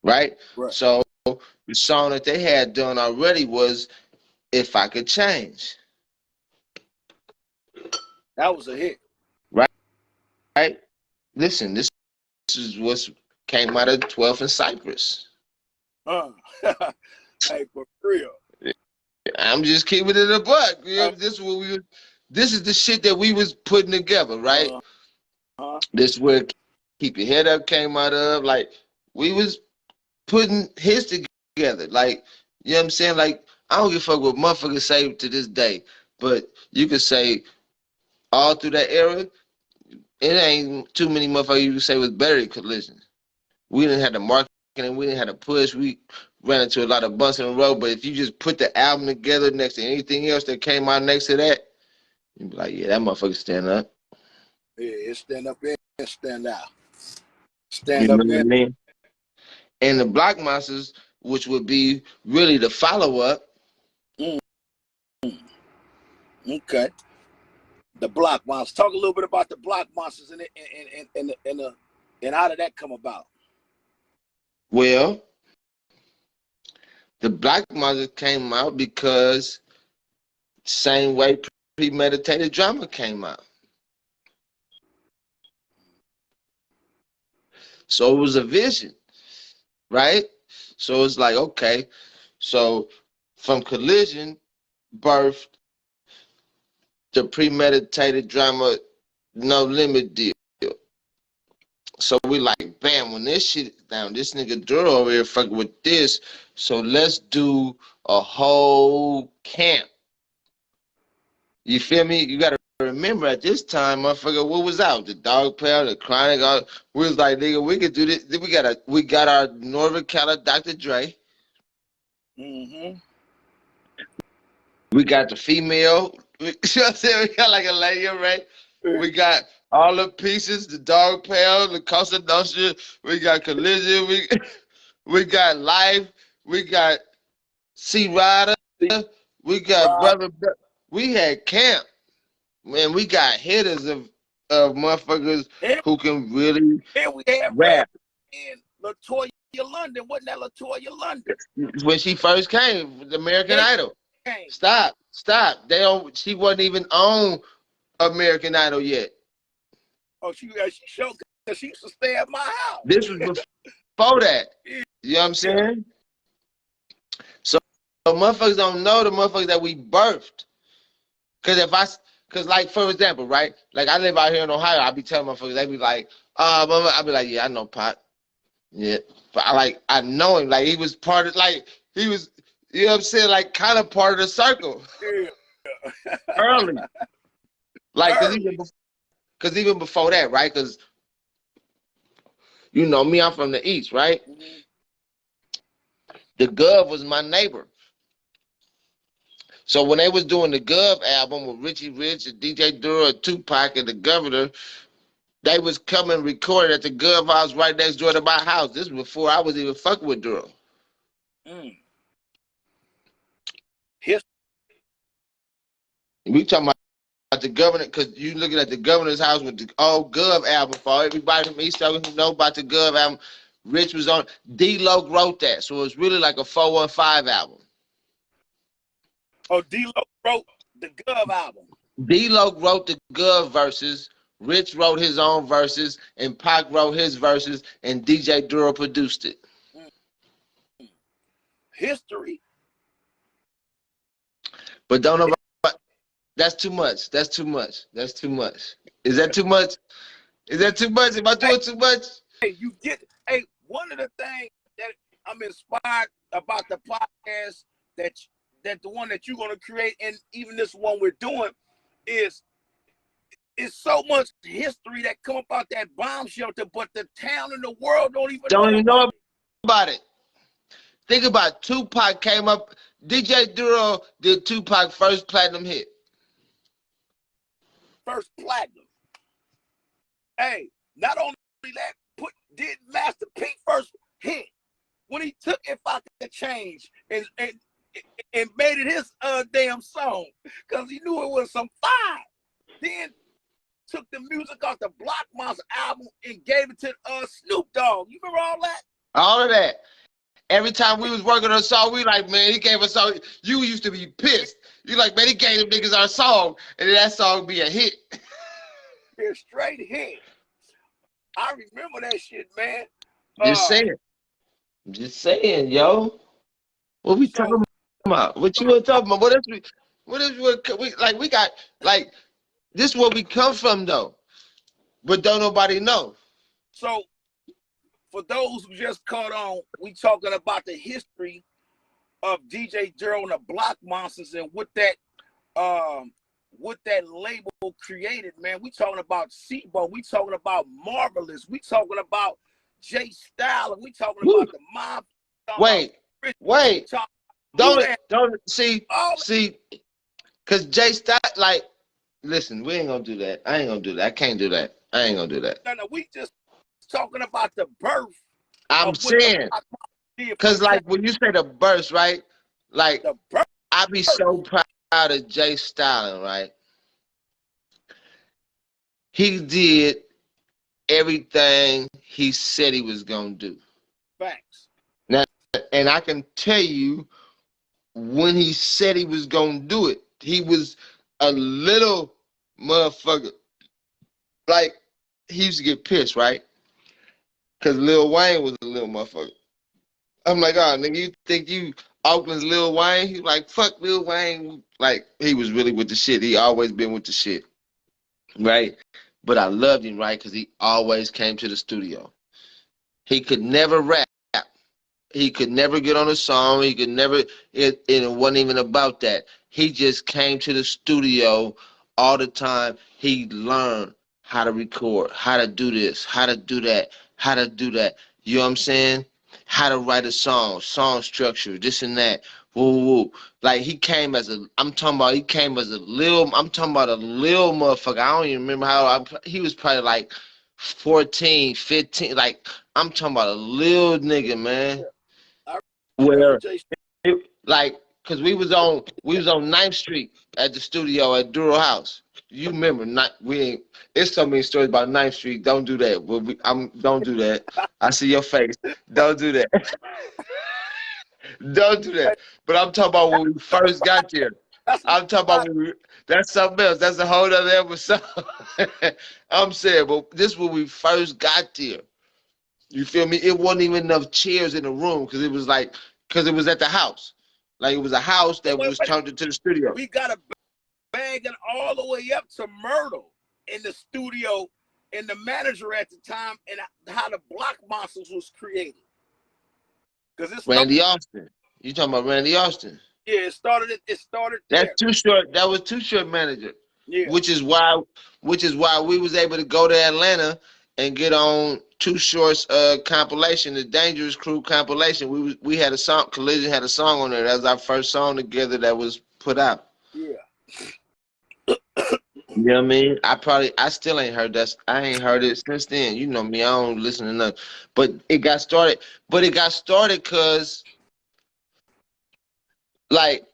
right? Right. So the song that they had done already was "If I Could Change." That was a hit. Right? Listen, this is what came out of 12th and Cypress. Hey, for real. I'm just keeping it a buck. You know, Uh, this is the shit that we was putting together, right? This is where Keep Your Head Up came out of. Like, we was putting hits together. Like, you know what I'm saying? Like, I don't give a fuck what motherfuckers say to this day. But you could say all through that era, it ain't too many motherfuckers you could say was better than Collision. We didn't have the marketing, we didn't have the push. We ran into a lot of bumps in the road. But if you just put the album together next to anything else that came out next to that, you'd be like, yeah, that motherfucker stand up. Yeah, it stand up and stand out. You Stand know up what I and mean? And the Blockmonstaz, which would be really the follow-up. okay. The Blockmonstaz. Talk a little bit about the Blockmonstaz and how did that come about? Well, the Blockmonstaz came out because same way Premeditated Drama came out. So it was a vision, right? So it's like, okay, so from Collision birthed the Premeditated Drama No Limit deal. So we like, bam, when this shit down, this nigga Daryl over here fucking with this, so let's do a whole camp. You feel me? You gotta remember at this time, motherfucker, what was out? The Dog Pound, the Chronic, we was like, nigga, we could do this. We got our Northern Cali Dr. Dre. Mm-hmm. We got the female. You know what I'm saying? We got like a layer, right? We got all the pieces, the Dog Pound, the Costa Nostra. We got Collision. We got Life. We got C Rider. We got Brother. We had Camp. Man, we got hitters of motherfuckers who can really we had rap. And Latoya London. Wasn't that Latoya London? When she first came with American Idol. Stop. She wasn't even on American Idol yet. Oh, she showed because she used to stay at my house. This was before that. You know what I'm saying? So motherfuckers don't know the motherfuckers that we birthed. Cause like for example, right? Like I live out here in Ohio, I be telling motherfuckers, they be like, I be like, yeah, I know Pot. Yeah. But I know him. Like he was part of he was, you know what I'm saying, like kind of part of the circle. Yeah. Early. Like cause even before that, right? Cause you know me, I'm from the East, right? Mm-hmm. The Gov was my neighbor. So when they was doing the Gov album with Richie Rich and DJ Duro and Tupac and the Governor, they was coming recorded at the Gov house right next door to my house. This was before I was even fucking with Duro. We talking about the Governor, because you looking at the Governor's house with the old Gov album. For everybody from East Coast who know about the Gov album, Rich was on. D-Lo wrote that, so it was really like a 415 album. Oh, D-Lo wrote the Gov album. D-Lo wrote the Gov verses, Rich wrote his own verses, and Pac wrote his verses, and DJ Duro produced it. History. But don't know about, that's too much. That's too much. That's too much. Is that too much? Is that too much? Am I doing too much? Hey, one of the things that I'm inspired about the podcast that the one that you're going to create, and even this one we're doing, is so much history that come about that bomb shelter, but the town and the world don't even know about it. Think about Tupac came up. DJ Duro did Tupac first platinum hit. First platinum. Hey, not only that, did Master P first hit when he took If I Could Change and made it his damn song because he knew it was some fire. Then took the music off the Blockmonstaz album and gave it to Snoop Dogg. You remember all that? All of that. Every time we was working on a song, we like, man, he gave us song. You used to be pissed. You like, man, he gave them niggas our song, and then that song be a hit. Yeah, straight hit. I remember that shit, man. Just saying. Just saying, yo. What we talking about? What you were talking about? We got, like, this is where we come from, though. But don't nobody know. So, for those who just caught on, we talking about the history of DJ Daryl and the Blockmonstaz and what that label created, man. We talking about Sebo. We talking about Marvelous. We talking about J Style. And we talking about the Mob. Wait. Don't see, because J Style, like, listen, we ain't gonna do that. I ain't gonna do that. I can't do that. I ain't gonna do that. No, we just talking about the birth. I'm saying, because, like, when you say the birth, right? Like, I be so proud of J Style, right? He did everything he said he was gonna do. Facts. Now, and I can tell you, when he said he was gonna do it, he was a little motherfucker. Like, he used to get pissed, right? Because Lil Wayne was a little motherfucker. I'm like, oh, nigga, you think you Oakland's Lil Wayne? He like, fuck Lil Wayne. Like, he was really with the shit. He always been with the shit, right? But I loved him, right? Because he always came to the studio. He could never rap. He could never get on a song. He could never, it wasn't even about that. He just came to the studio all the time. He learned how to record, how to do this, how to do that, how to do that. You know what I'm saying? How to write a song structure, this and that. Woo, woo. Like, he came as a, I'm talking about a little motherfucker. I don't even remember he was probably like 14, 15. Like, I'm talking about a little nigga, man. Where, like, cause we was on 9th Street at the studio at Duro House. You remember? It's so many stories about 9th Street. Don't do that. Don't do that. I see your face. Don't do that. Don't do that. But I'm talking about when we first got there. I'm talking about that's something else. That's a whole other episode. I'm saying, but this is when we first got there. You feel me? It wasn't even enough chairs in the room because it was at the house. Like, it was a house that was turned into the studio. We got a bagging all the way up to Myrtle in the studio, and the manager at the time, and how the Blockmonstaz was created. Because it's Randy Austin. You talking about Randy Austin? Yeah, it started there. That's Too Short. That was Too Short manager. Yeah. Which is why we was able to go to Atlanta and get on Too Short's compilation, the Dangerous Crew compilation. We had a song, Collision had a song on there. That was our first song together that was put out. Yeah. You know what I mean? I still ain't heard that. I ain't heard it since then. You know me, I don't listen to nothing. But it got started. But it got started because, like,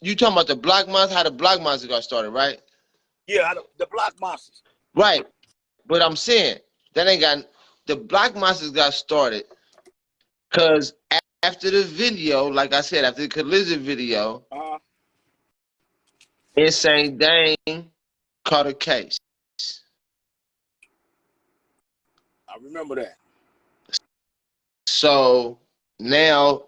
you talking about the Blockmonstaz, how the Blockmonstaz got started, right? Yeah, the Blockmonstaz. Right. But I'm saying, the Blockmonstaz got started because after the video, like I said, after the Collision video, Insane Dane caught a case. I remember that. So now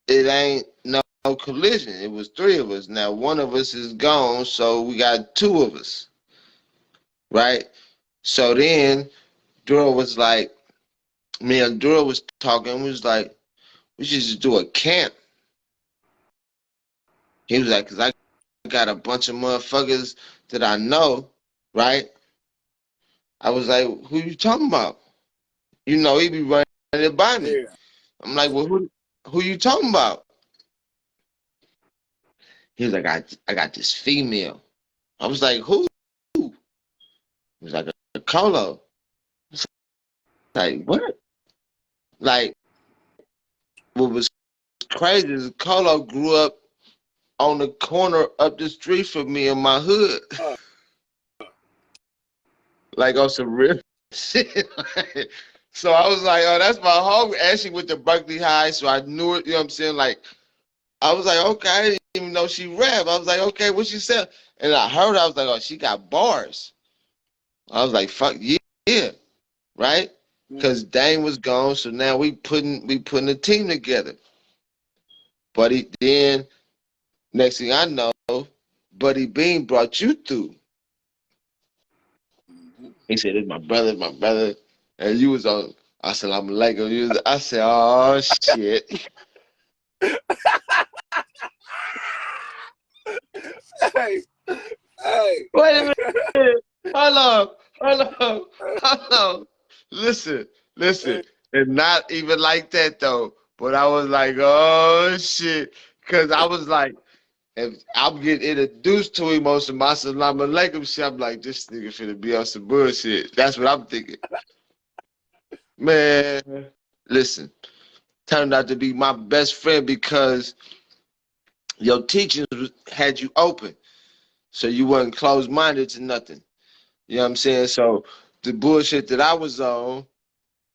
it ain't no Collision. It was 3 of us. Now one of us is gone, so we got 2 of us. Right? So then Duro was like, me and Duro was talking, we was like, we should just do a camp. He was like, because I got a bunch of motherfuckers that I know, right? I was like, who you talking about? You know, he be running it by me. Yeah. I'm like, well, who you talking about? He was like, I got this female. I was like, who? He was like, a Colo. Like, what? Like, what was crazy is Colo grew up on the corner up the street from me in my hood. Like on some real shit. So I was like, oh, that's my home. Actually went to Berkeley High, so I knew it, you know what I'm saying? Like, I was like, okay, I didn't even know she rap. I was like, okay, what she said? And I heard her, I was like, oh, she got bars. I was like, fuck yeah, right? Because Dane was gone, so now we putting a team together. Buddy, then next thing I know, Buddy Bean brought you through. He said, "It's my brother," and you was on. I said, "I'm like," I said, "Oh shit." Hey, hey. Wait a minute. Hold on. Listen. And not even like that though. But I was like, oh shit. Cause I was like, if I'm getting introduced to him on some Assalamu alaikum shit, I'm like, this nigga finna be on some bullshit. That's what I'm thinking. Man, listen. Turned out to be my best friend because your teachings had you open. So you wasn't closed-minded to nothing. You know what I'm saying? So the bullshit that I was on,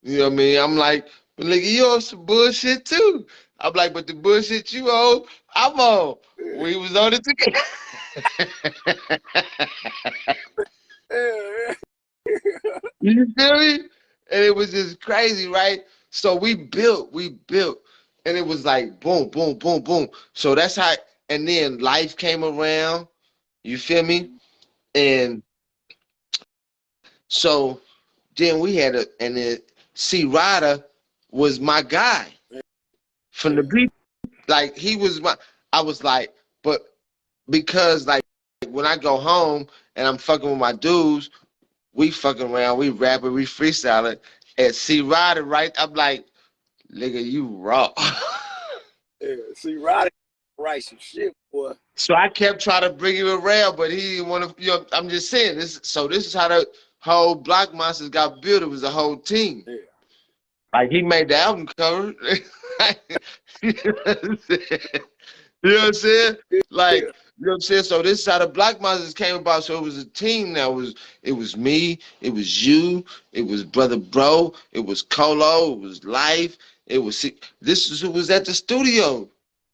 you know what I mean? I'm like, but nigga, you on some bullshit too. I'm like, but the bullshit you on, I'm on. We was on it together. You feel me? And it was just crazy, right? So we built, and it was like boom, boom, boom, boom. So that's how, and then life came around. You feel me? And so then we had and then C. Ryder was my guy from the beat. Like he was I was like, but because like when I go home and I'm fucking with my dudes, we fucking around, we rapping, we freestyling. And C. Ryder, right? I'm like, nigga, you raw. Yeah, C. Ryder write some shit, boy. So I kept trying to bring him around, but he didn't want to. You know, I'm just saying this. So this is how the whole Blockmonstaz got built. It was a whole team. Yeah. Like he made the album cover. You know what I'm saying? You know what I'm saying? Like, you know what I'm saying? So this is how the Blockmonstaz came about. So it was a team that was, it was me, it was you, it was Brother Bro, it was Colo, it was Life, it was, this is who was at the studio.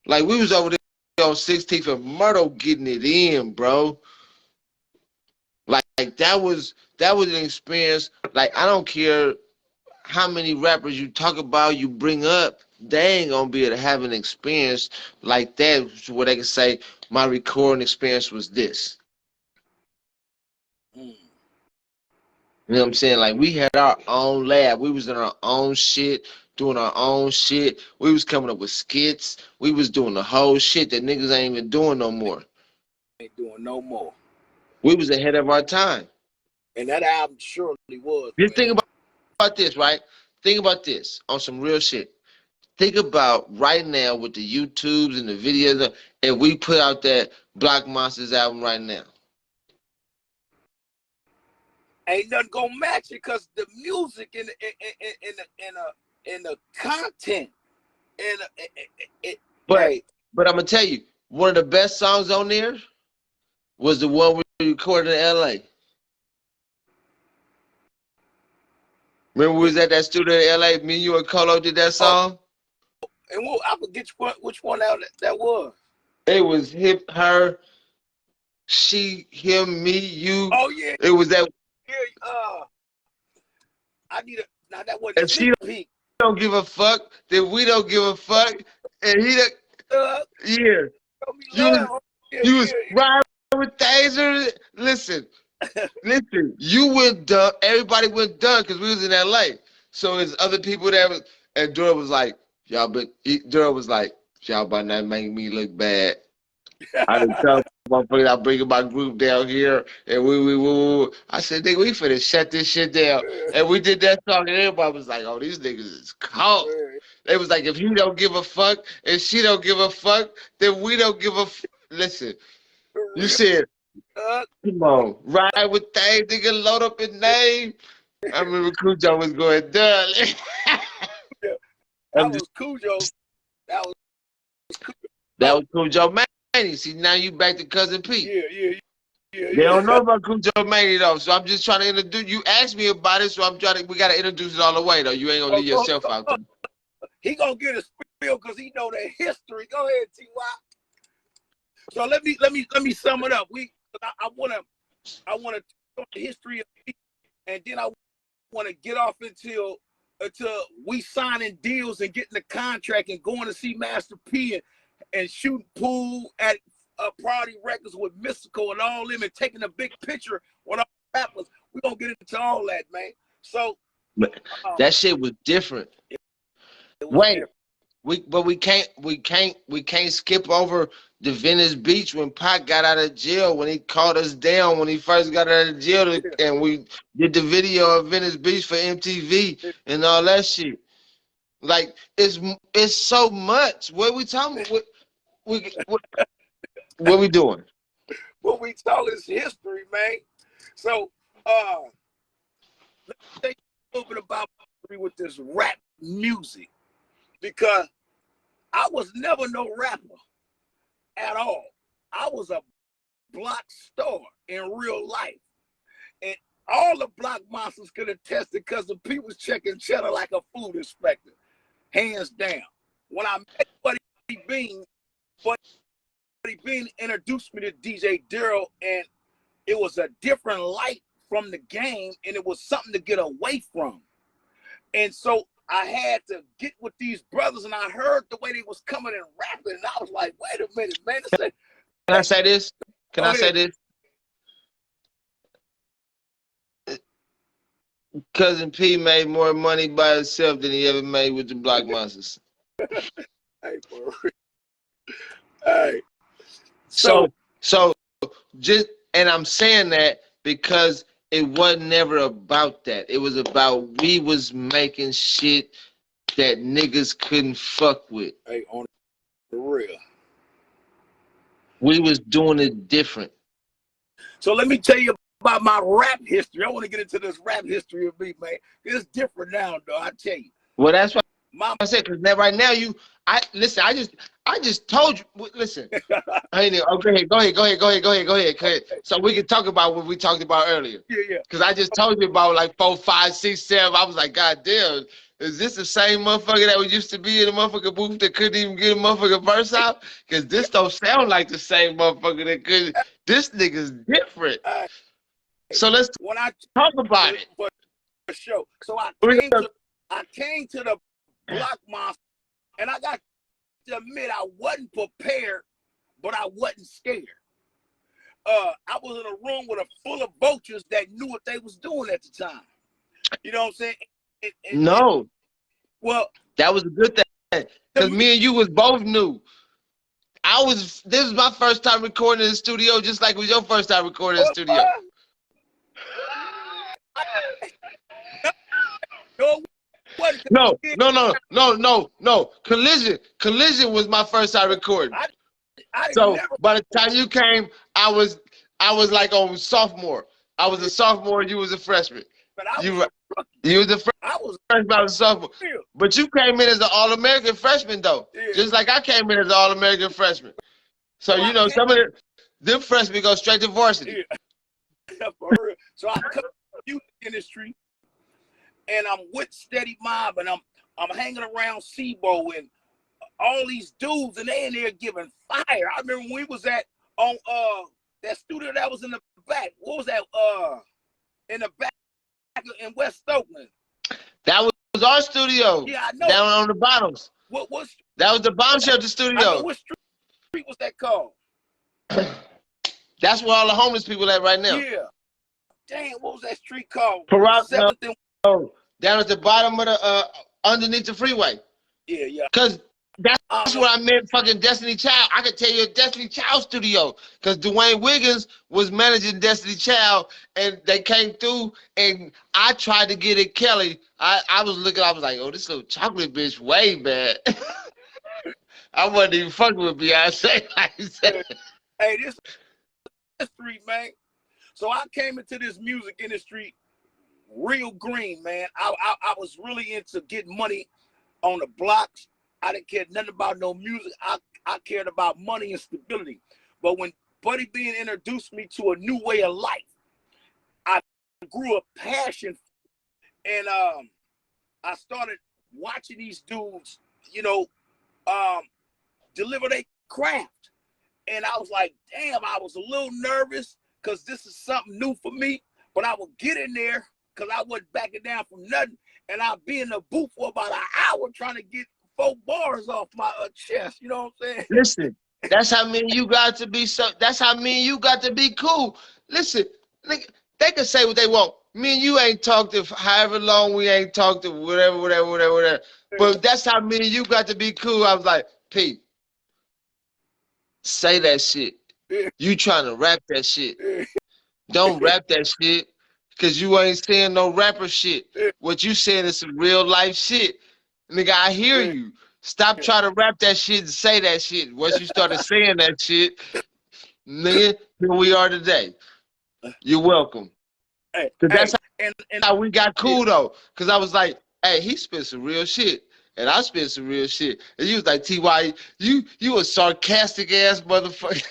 Like we was over there on 16th and Myrtle getting it in, bro. Like that was an experience. Like I don't care how many rappers you talk about, you bring up, they ain't gonna be able to have an experience like that where they can say, my recording experience was this. You know what I'm saying? Like we had our own lab. We was in our own shit, doing our own shit. We was coming up with skits. We was doing the whole shit that niggas ain't even doing no more. Ain't doing no more. We was ahead of our time. And that album surely was. Just think about this, right? Think about this on some real shit. Think about right now with the YouTubes and the videos, and we put out that Blockmonstaz album right now. Ain't nothing gonna match it because the music and the content But I'm gonna tell you, one of the best songs on there was the one we recorded in LA. Remember we was at that studio in LA, me, you, and Colo did that song? And I forget which one that was. It was him, her, she, him, me, you. Oh yeah. It was that. Yeah, I need now that wasn't if she don't give a fuck, then we don't give a fuck. And he yeah. You was riding with Taser. Listen, you went dumb. Everybody went dumb because we was in LA. So there's other people that was, and Daryl was like, y'all, but Daryl was like, y'all about not make me look bad. I didn't tell motherfuckers, I'm bringing my group down here, and we. I said, nigga, we finna shut this shit down. And we did that song, and everybody was like, oh, these niggas is cold. They was like, if you don't give a fuck, and she don't give a fuck, then we don't give a Listen, you said, come on, ride with things, nigga, load up his name. I remember Cujo was going, duh. That was Cujo. That was Cujo Manny. See, now you back to Cousin Pete. Yeah. They don't know about Cujo Manny though, so I'm just trying to introduce. You asked me about it, so I'm trying to. We gotta introduce it all the way though. You ain't gonna leave yourself out there. He gonna get a spiel because he know the history. Go ahead, Ty. So let me sum it up. I wanna talk the history of Pete, and then I wanna get off until we signing deals and getting the contract and going to see Master P and shooting pool at Priority Records with Mystical and all them and taking a big picture with all the rappers. We're gonna get into all that, man. So that shit was different. Wait, we can't skip over the Venice Beach when Pac got out of jail, when he caught us down when he first got out of jail, and we did the video of Venice Beach for MTV and all that shit. Like it's so much. What we talking? What we doing? What we talking is history, man. So let's take a little bit about with this rap music, because I was never no rapper at all. I was a block star in real life, and all the block monsters could attest it because the people was checking cheddar like a food inspector, hands down. When I met Buddy Bean introduced me to DJ Daryl, and it was a different light from the game, and it was something to get away from. And so I had to get with these brothers, and I heard the way they was coming and rapping, and I was like, wait a minute, man. Can I say this? Can I say this? Cousin P made more money by himself than he ever made with the Blockmonstaz. Hey, for real. Hey. So just, and I'm saying that because it wasn't never about that. It was about we was making shit that niggas couldn't fuck with. Hey, on the real. We was doing it different. So let me tell you about my rap history. I want to get into this rap history of me, man. It's different now, though. I tell you. Well, that's what I said. Because right now I just told you. Listen, okay, go ahead. So we can talk about what we talked about earlier. Yeah. Because I just told you about like 4, 5, 6, 7. I was like, God damn, is this the same motherfucker that we used to be in the motherfucker booth that couldn't even get a motherfucker verse out? Because this don't sound like the same motherfucker that could. This nigga's different. So let's talk about it. For sure. So I came to the Blockmonstaz, and I got to admit I wasn't prepared, but I wasn't scared. I was in a room with a full of vultures that knew what they was doing at the time. You know what I'm saying? Well, that was a good thing, because me and you was both new. This was my first time recording in the studio, just like it was your first time recording in the studio. No. Collision was my first time recording. So by the time you came, I was like on sophomore. I was a sophomore, you was a freshman. You was a freshman, I was a sophomore. But you came in as an All-American freshman though. Yeah. Just like I came in as an All-American freshman. So you know, some of them freshmen go straight to varsity. Yeah. For real. So I come to the youth industry, and I'm with Steady Mob, and I'm hanging around SIBO and all these dudes, and they in there giving fire. I remember when we was on that studio that was in the back. What was that? In the back in West Oakland. That was our studio. Yeah, I know. Down on the bottoms. That was the bomb shelter studio. I know. What street was that called? That's where all the homeless people at right now. Yeah. Damn, what was that street called? Down at the bottom of the underneath the freeway. Yeah. Cause That's what I meant, fucking Destiny Child. I could tell you a Destiny Child studio because Dwayne Wiggins was managing Destiny Child, and they came through, and I tried to get it Kelly. I was looking, I was like, oh, this little chocolate bitch way bad. I wasn't even fucking with Beyonce. Hey, this history, man. So I came into this music industry real green, man. I was really into getting money on the blocks. I didn't care nothing about no music. I cared about money and stability. But when Buddy Bean introduced me to a new way of life, I grew a passion, and I started watching these dudes, deliver their craft. And I was like, damn, I was a little nervous because this is something new for me. But I would get in there because I wasn't backing down from nothing. And I'd be in the booth for about an hour trying to get 4 bars off my chest. You know what I'm saying? Listen, that's how me and you got to be that's how me and you got to be cool. Listen, they can say what they want. Me and you ain't talked to however long we ain't talked to whatever. But that's how me and you got to be cool. I was like, Pete, say that shit. You trying to rap that shit. Don't rap that shit because you ain't saying no rapper shit. What you saying is some real life shit. Nigga, I hear you. Stop trying to rap that shit and say that shit. Once you started saying that shit, nigga, here we are today. You're welcome. That's how we got cool though. Cause I was like, hey, he spit some real shit. And I spit some real shit. And you was like, T.Y., you a sarcastic ass motherfucker.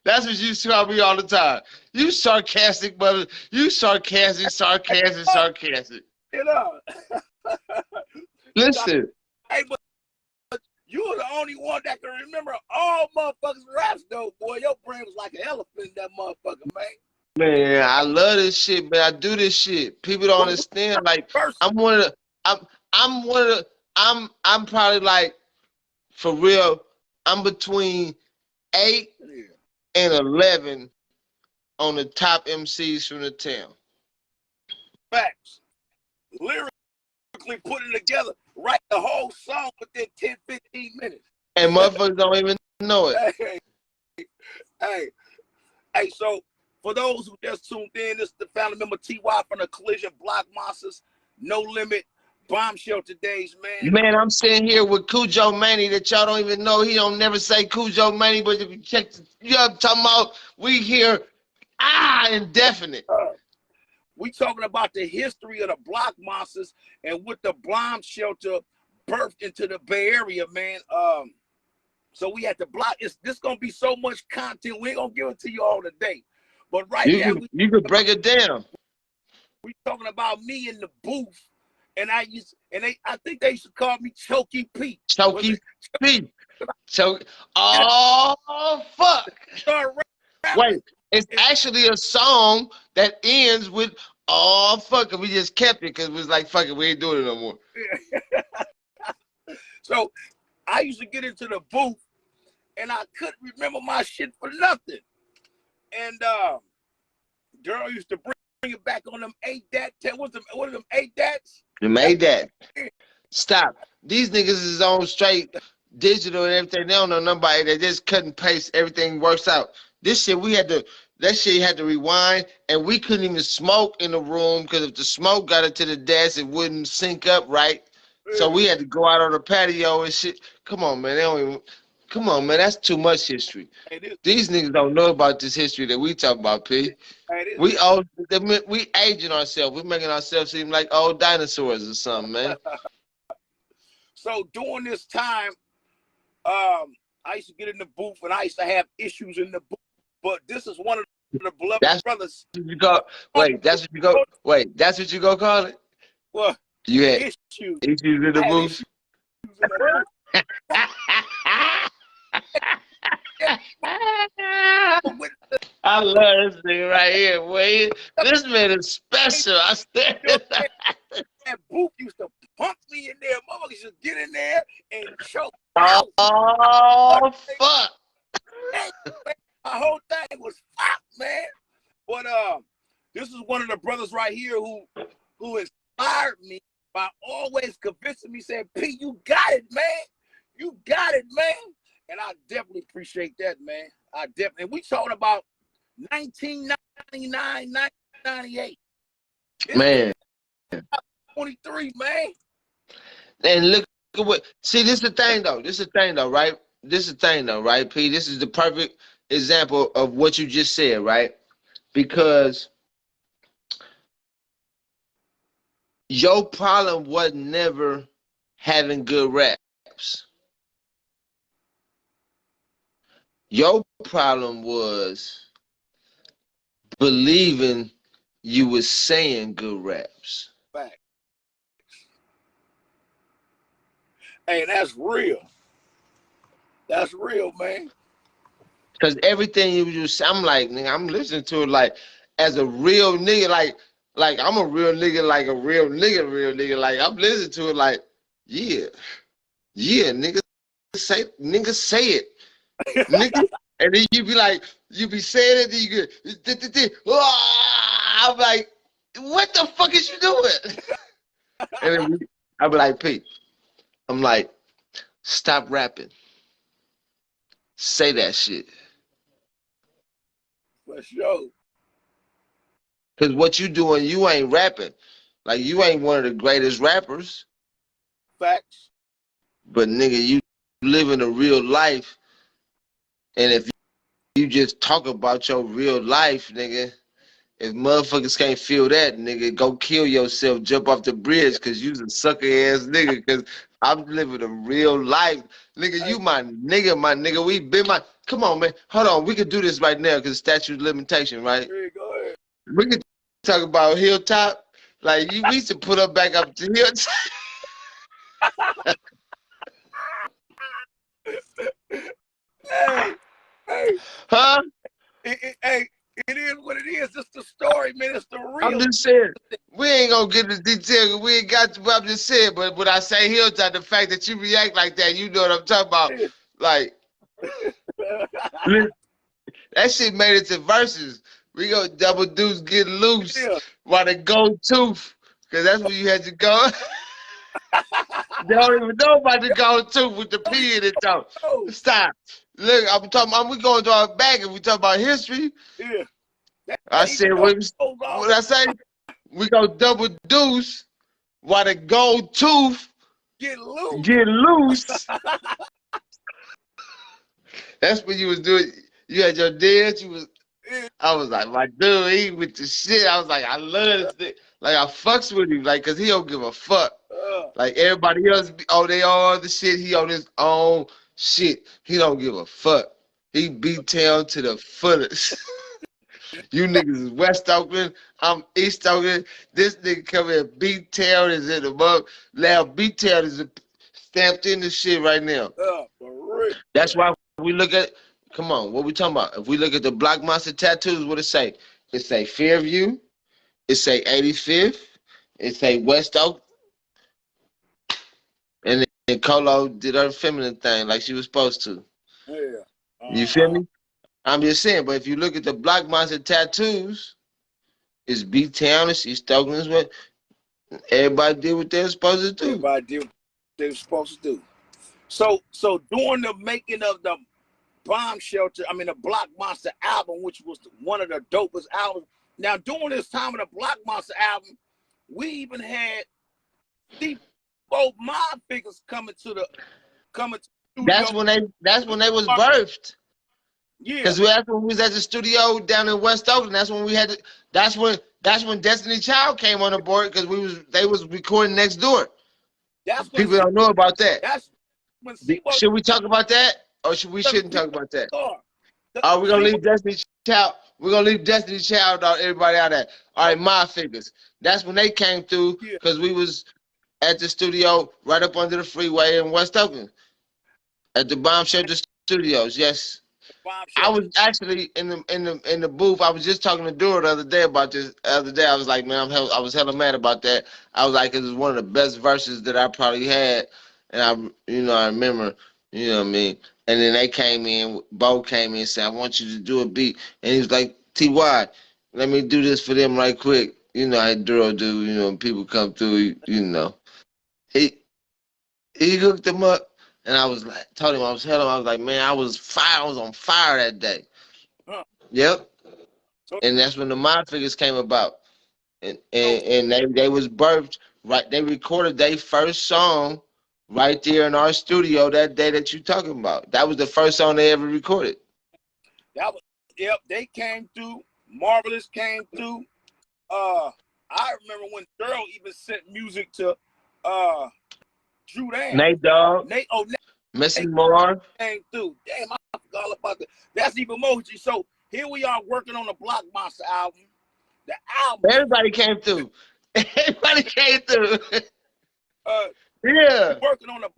That's what you tell me all the time. You sarcastic, mother. You sarcastic. You know. Listen. Hey, but you're the only one that can remember all motherfuckers' raps, though, boy. Your brain was like an elephant in that motherfucker, man. Man, I love this shit, man. I do this shit. People don't understand. Like, I'm probably like, for real, I'm between 8 and 11 on the top MCs from the town. Facts. Lyrically putting together, write the whole song within 10, 15 minutes. And motherfuckers don't even know it. Hey, so for those who just tuned in, this is the family member T.Y. from the Cousinp Blockmonstaz, No Limit, Bombshell Today's, man. Man, I'm sitting here with Cujo Manny that y'all don't even know. He don't never say Cujo Manny, but if you check, you know what I'm talking about? We hear, indefinite. We talking about the history of the Blockmonstaz and what the bomb shelter birthed into the Bay Area, man. So we had to block. This gonna be so much content. We ain't gonna give it to you all today. But now you can break it down. We talking about me in the booth, and I think they used to call me Choky Pete. Choky Pete. Oh fuck. Wait, it's actually a song that ends with "oh fuck," and we just kept it because it was like, fuck it, we ain't doing it no more. So I used to get into the booth, and I couldn't remember my shit for nothing. And Daryl used to bring it back on them 8-dat. What are them 8-dats? Them 8-dat. Stop. These niggas is on straight digital and everything. They don't know nobody. They just cut and paste. Everything works out. This shit, that shit had to rewind, and we couldn't even smoke in the room because if the smoke got into the desk, it wouldn't sync up right. So we had to go out on the patio and shit. Come on, man. Come on, man. That's too much history. These niggas don't know about this history that we talk about, P. We aging ourselves. We're making ourselves seem like old dinosaurs or something, man. So during this time, I used to get in the booth and I used to have issues in the booth. But this is one of the beloved brothers. That's what you go call it? What? You had issues in the booth? I love this nigga right here, boy. This man is special. I said that booth used to pump me in there. Motherfuckers used to get in there and choke. Oh fuck. My whole thing was fucked, man. But this is one of the brothers right here who inspired me by always convincing me, saying, P, you got it, man. You got it, man. And I definitely appreciate that, man. I definitely. And we talking about 1999, 1998. Man. 23, man. And look at what. See, this is the thing, though. This is the thing, though, right? This is the thing, though, right, P? This is the perfect example of what you just said, right? Because your problem was never having good raps. Your problem was believing you was saying good raps. Fact. Hey, that's real. That's real, man. Because everything you just, I'm like, nigga, I'm listening to it like as a real nigga, like I'm a real nigga, like a real nigga. Like I'm listening to it like, yeah, nigga say it, nigga. And then you be like, you be saying it, then you get, I'm like, what the fuck is you doing? And then I be like, Pete, I'm like, stop rapping. Say that shit. For sure. Because what you doing, you ain't rapping. Like, you ain't one of the greatest rappers. Facts. But, nigga, you living a real life. And if you just talk about your real life, nigga, if motherfuckers can't feel that, nigga, go kill yourself, jump off the bridge, because you's a sucker-ass nigga, because I'm living a real life. Nigga, you my nigga. We been my... Come on, man. Hold on. We can do this right now because statute of limitation, right? Hey, go ahead. We can talk about Hilltop. Like, we used to put her back up to Hilltop. Hey. Huh? Hey, it is what it is. It's the story, man. It's the real. I'm just saying. We ain't going to get into detail. We ain't got to what I'm just saying. But when I say Hilltop, the fact that you react like that, you know what I'm talking about. Like, that shit made it to verses. We go double deuce get loose while the gold tooth. Because that's where you had to go. They don't even know about the gold tooth with the P in it, though. Stop. Look, I'm talking. We going to our back and we talk about history. Yeah. I said, what I say? We go double deuce while the gold tooth get loose. Get loose. That's what you was doing. You had your dance. You was. I was like, my dude, he with the shit. I was like, I love this. Like, I fucks with him, like, cause he don't give a fuck. Like everybody else, they all the shit. He on his own shit. He don't give a fuck. He beat town to the fullest. You niggas is West Oakland. I'm East Oakland. This nigga come here. Beat town is in the mug. Now beat town is stamped in the shit right now. For real. That's why we look at. Come on, what we talking about? If we look at the Blockmonstaz tattoos, what it say? It say Fairview. It say 85th. It say West Oak. And then Colo did her feminine thing like she was supposed to. Yeah. You feel me? I'm just saying, but if you look at the Blockmonstaz tattoos, it's B-Town, it's East Oakland, what everybody did what they were supposed to do. Everybody did what they were supposed to do. So during the making of the Bomb Shelter, the Blockmonstaz album, which was one of the dopest albums. Now, during this time of the Blockmonstaz album, we even had both mob figures coming to the studio. That's when they was birthed. Yeah. Because that's when we was at the studio down in West Oakland. That's when we had that's when Destiny Child came on the board because they was recording next door. That's when people don't know about that. That's when should we talk about that? Or shouldn't talk about that? Are we gonna leave Destiny Child? We're gonna leave Destiny Child out, everybody out there. All right, my figures. That's when they came through because we was at the studio right up under the freeway in West Oakland. At the Bomb Shelter Studios, yes. I was actually in the booth. I was just talking to Daryl the other day about this. The other day, I was like, man, I was hella mad about that. I was like, it was one of the best verses that I probably had, and I remember, you know what I mean. And then they came in, Bo came in and said, I want you to do a beat, and he was like, T.Y., let me do this for them right quick. You know how Daryl do. You know, people come through. You know. He he hooked him up, and I was like, told him I was telling him I was like, man, I was on fire that day. Huh. Yep, So, and that's when the Mind Figures came about, and so, they was birthed right. They recorded their first song right there in our studio that day that you talking about. That was the first song they ever recorded. that was, yep, they came through. Marvelous came through. I remember when Daryl even sent music to Drew Down. Nate Dogg, Nate Missy Moore. came through. Damn, I forgot all about that. That's even emoji. So here we are working on the Blockmonster album. The album. Everybody came through. Everybody came through. Uh, Yeah. working on the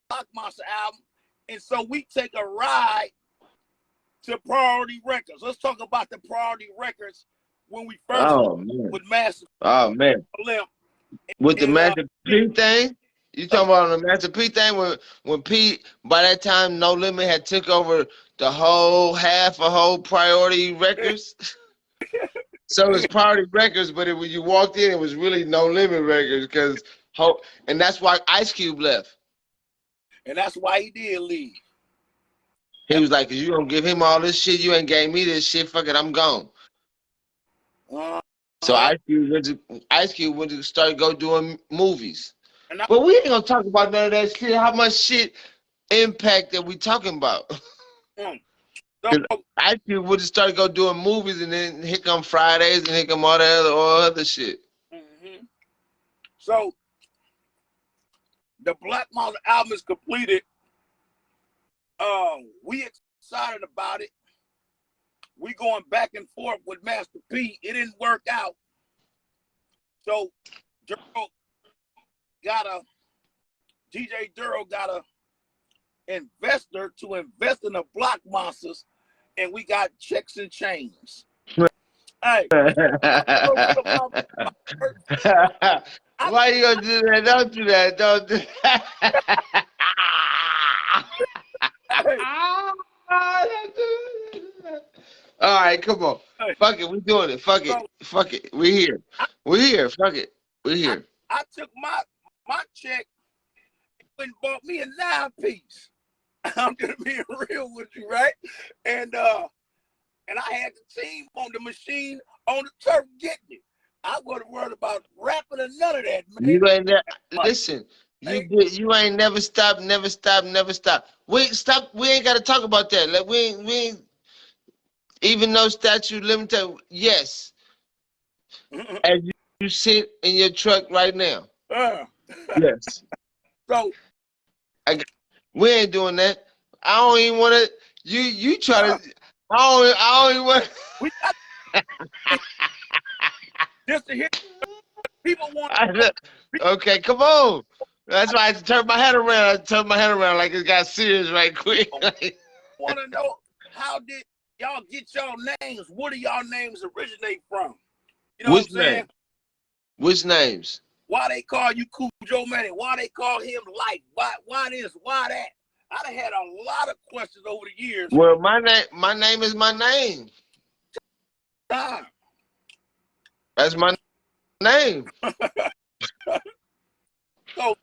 Blockmonster album, and so we take a ride to Priority Records. Let's talk about the Priority Records when we first Oh man. with Master Oh man. Limp. With the And Master P thing? You talking about the Master P thing when Pete by that time No Limit had took over the whole Priority Records? So it's Priority Records, but when you walked in, it was really No Limit Records and that's why Ice Cube left. and that's why he did leave. He was like, you gonna give him all this shit, you ain't gave me this shit, fuck it, I'm gone. So Ice Cube went to start doing movies. But we ain't gonna talk about none of that shit. How much shit impact that we talking about? So, Ice Cube would have started doing movies, and then here come Fridays, and here come all other shit. So the Blockmonster album is completed. We excited about it. We going back and forth with Master P. It didn't work out. So DJ Daryl got a investor to invest in the Blockmonsters, and we got checks and chains. Hey, why you gonna do that? Don't do that. Don't do that. All right, come on. Fuck it, we doing it. Fuck it. Fuck it. We here. We here. Fuck it. We here. I took my check and bought me a 9-piece. I'm gonna be real with you, right? And I had the team on the machine on the turf getting it. I wasn't worried about rapping or none of that, man. You ain't listen. You ain't never stop, never stop, never stop. We ain't got to talk about that. Like we ain't even though statute limited. Yes, as you sit in your truck right now. Yes. So we ain't doing that. I don't even want to. You try to. I don't even want. We got just to hear people want. Okay, come on. That's why I had to turn my head around. I turned my head around like it got serious right quick. Want to know how did y'all get y'all names? Where do y'all names originate from? You know what I'm saying? Which names? Why they call you Cool Joe Manny? Why they call him Life? Why this? Why that? I done had a lot of questions over the years. Well, my name is my name. That's my name. So,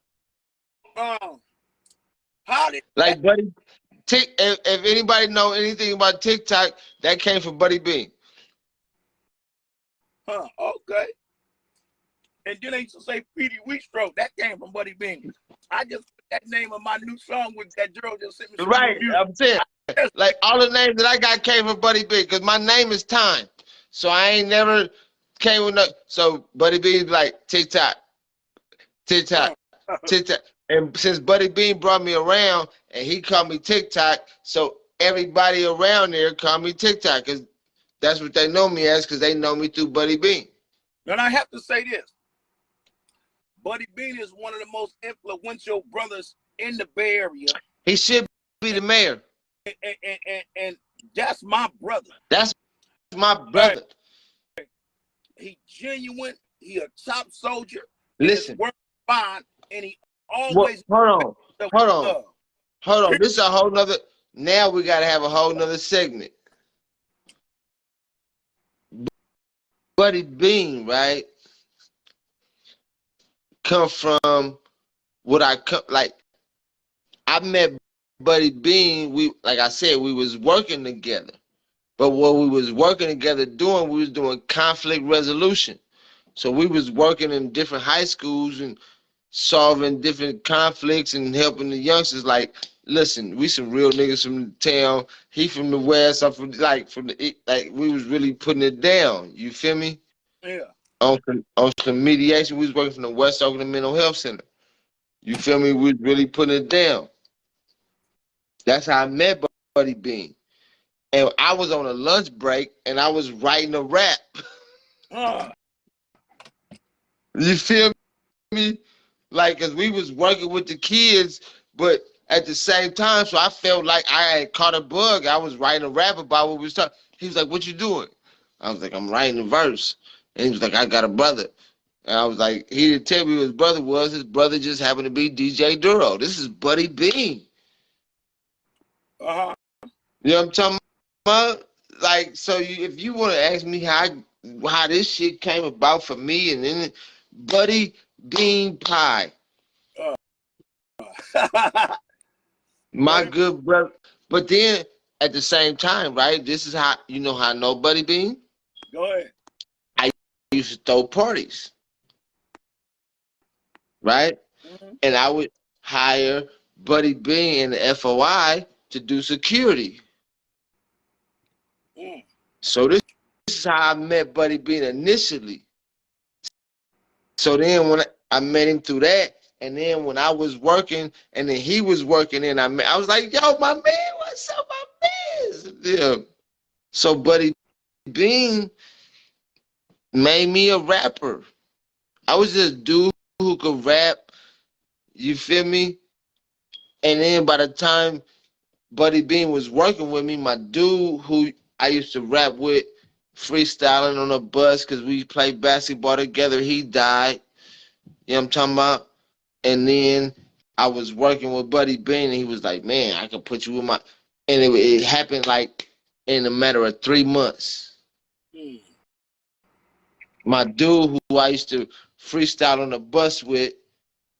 how did Buddy? If anybody know anything about TikTok, that came from Buddy Bean. Okay. And then they used to say Petey Wheatstroke. That came from Buddy Bean. I just put that name of my new song with that girl just sent me. Right, I'm saying. Like all the names that I got came from Buddy Bean because my name is Tyme. So I ain't never came with no. So Buddy Bean's like TikTok. And since Buddy Bean brought me around and he called me TikTok, so everybody around there called me TikTok because that's what they know me as because they know me through Buddy Bean. And I have to say this. Buddy Bean is one of the most influential brothers in the Bay Area. He should be the mayor. And that's my brother. That's my brother. He genuine. He a top soldier. Listen. Work fine, and he always. Hold on. This is a whole nother. Now we gotta have a whole nother segment. Buddy Bean, right? Come from what like I met Buddy Bean. We, like I said, we was working together. But what we was working together doing, we was doing conflict resolution. So we was working in different high schools and solving different conflicts and helping the youngsters. Like, listen, we some real niggas from the town. He from the west. I'm from the like. We was really putting it down. You feel me? Yeah. On some mediation, we was working from the West Oakland Mental Health Center. You feel me? We was really putting it down. That's how I met Buddy Bean. And I was on a lunch break and I was writing a rap. You feel me? Like, cause we was working with the kids, but at the same time, so I felt like I had caught a bug. I was writing a rap about what we was talking. He was like, "What you doing?" I was like, "I'm writing a verse." And he was like, "I got a brother." And I was like, he didn't tell me who his brother was. His brother just happened to be DJ Duro. This is Buddy Bean. Uh-huh. You know what I'm talking about? Like, so if you want to ask me how this shit came about for me, and then Buddy Bean Pie, my good brother. But then at the same time, right? This is how you know how I know Buddy Bean. Go ahead. I used to throw parties, right? Mm-hmm. And I would hire Buddy Bean and the FOI to do security. Mm. So this is how I met Buddy Bean initially. So then when I met him through that, and then when I was working, and then he was working, and I was like, "Yo, my man, what's up, my man?" Yeah. So Buddy Bean made me a rapper. I was just a dude who could rap. You feel me? And then by the time Buddy Bean was working with me, my dude who I used to rap with, freestyling on a bus because we played basketball together, he died. You know what I'm talking about? And then I was working with Buddy Bean, and he was like, "Man, I can put you in my." And it happened like in a matter of 3 months. Mm. My dude who I used to freestyle on the bus with,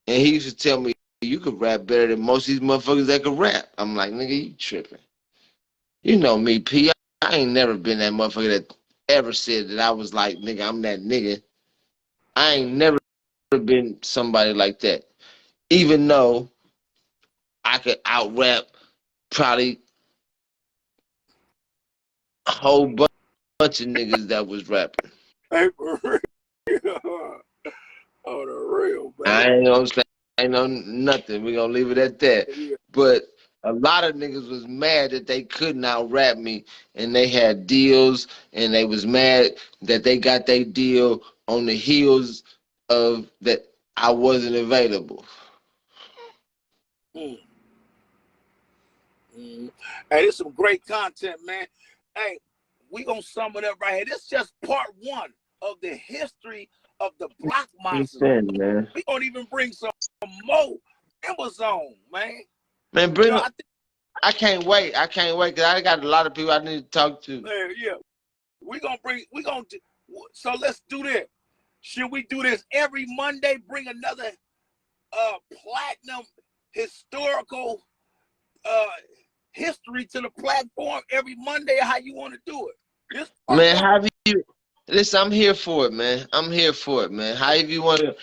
and he used to tell me, "You could rap better than most of these motherfuckers that could rap." I'm like, "Nigga, you tripping. You know me, P. I ain't never been that motherfucker that ever said that I was like, nigga, I'm that nigga. I ain't never been somebody like that. Even though I could out rap probably a whole bunch of niggas that was rapping. Hey, for real. Oh, the real, I man. ain't gonna say ain't no nothing. We gonna leave it at that. Yeah. But a lot of niggas was mad that they couldn't out rap me, and they had deals, and they was mad that they got their deal on the heels of that I wasn't available. Mm. Mm. Hey, this is some great content, man. Hey, we gonna sum it up right here. This is just part one of the history of the Blockmonstaz. Man. We gonna even bring some more Amazon, man. Man, You bring. know, I can't wait. I can't wait because I got a lot of people I need to talk to. yeah. We gonna so let's do this. Should we do this every Monday? Bring another platinum historical history to the platform every Monday. How you want to do it? Man, how you listen? I'm here for it, man. I'm here for it, man. However you want to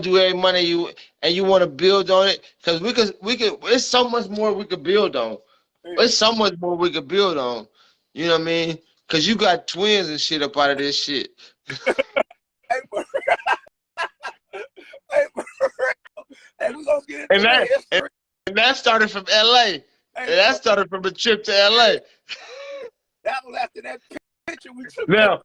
do every Monday, you want to build on it because we could. It's so much more we could build on. It's so much more we could build on. You know what I mean? Because you got twins and shit up out of this shit. Hey, we gonna get into that history. And that started from LA. And that started from a trip to LA. That was after that picture we took. Now,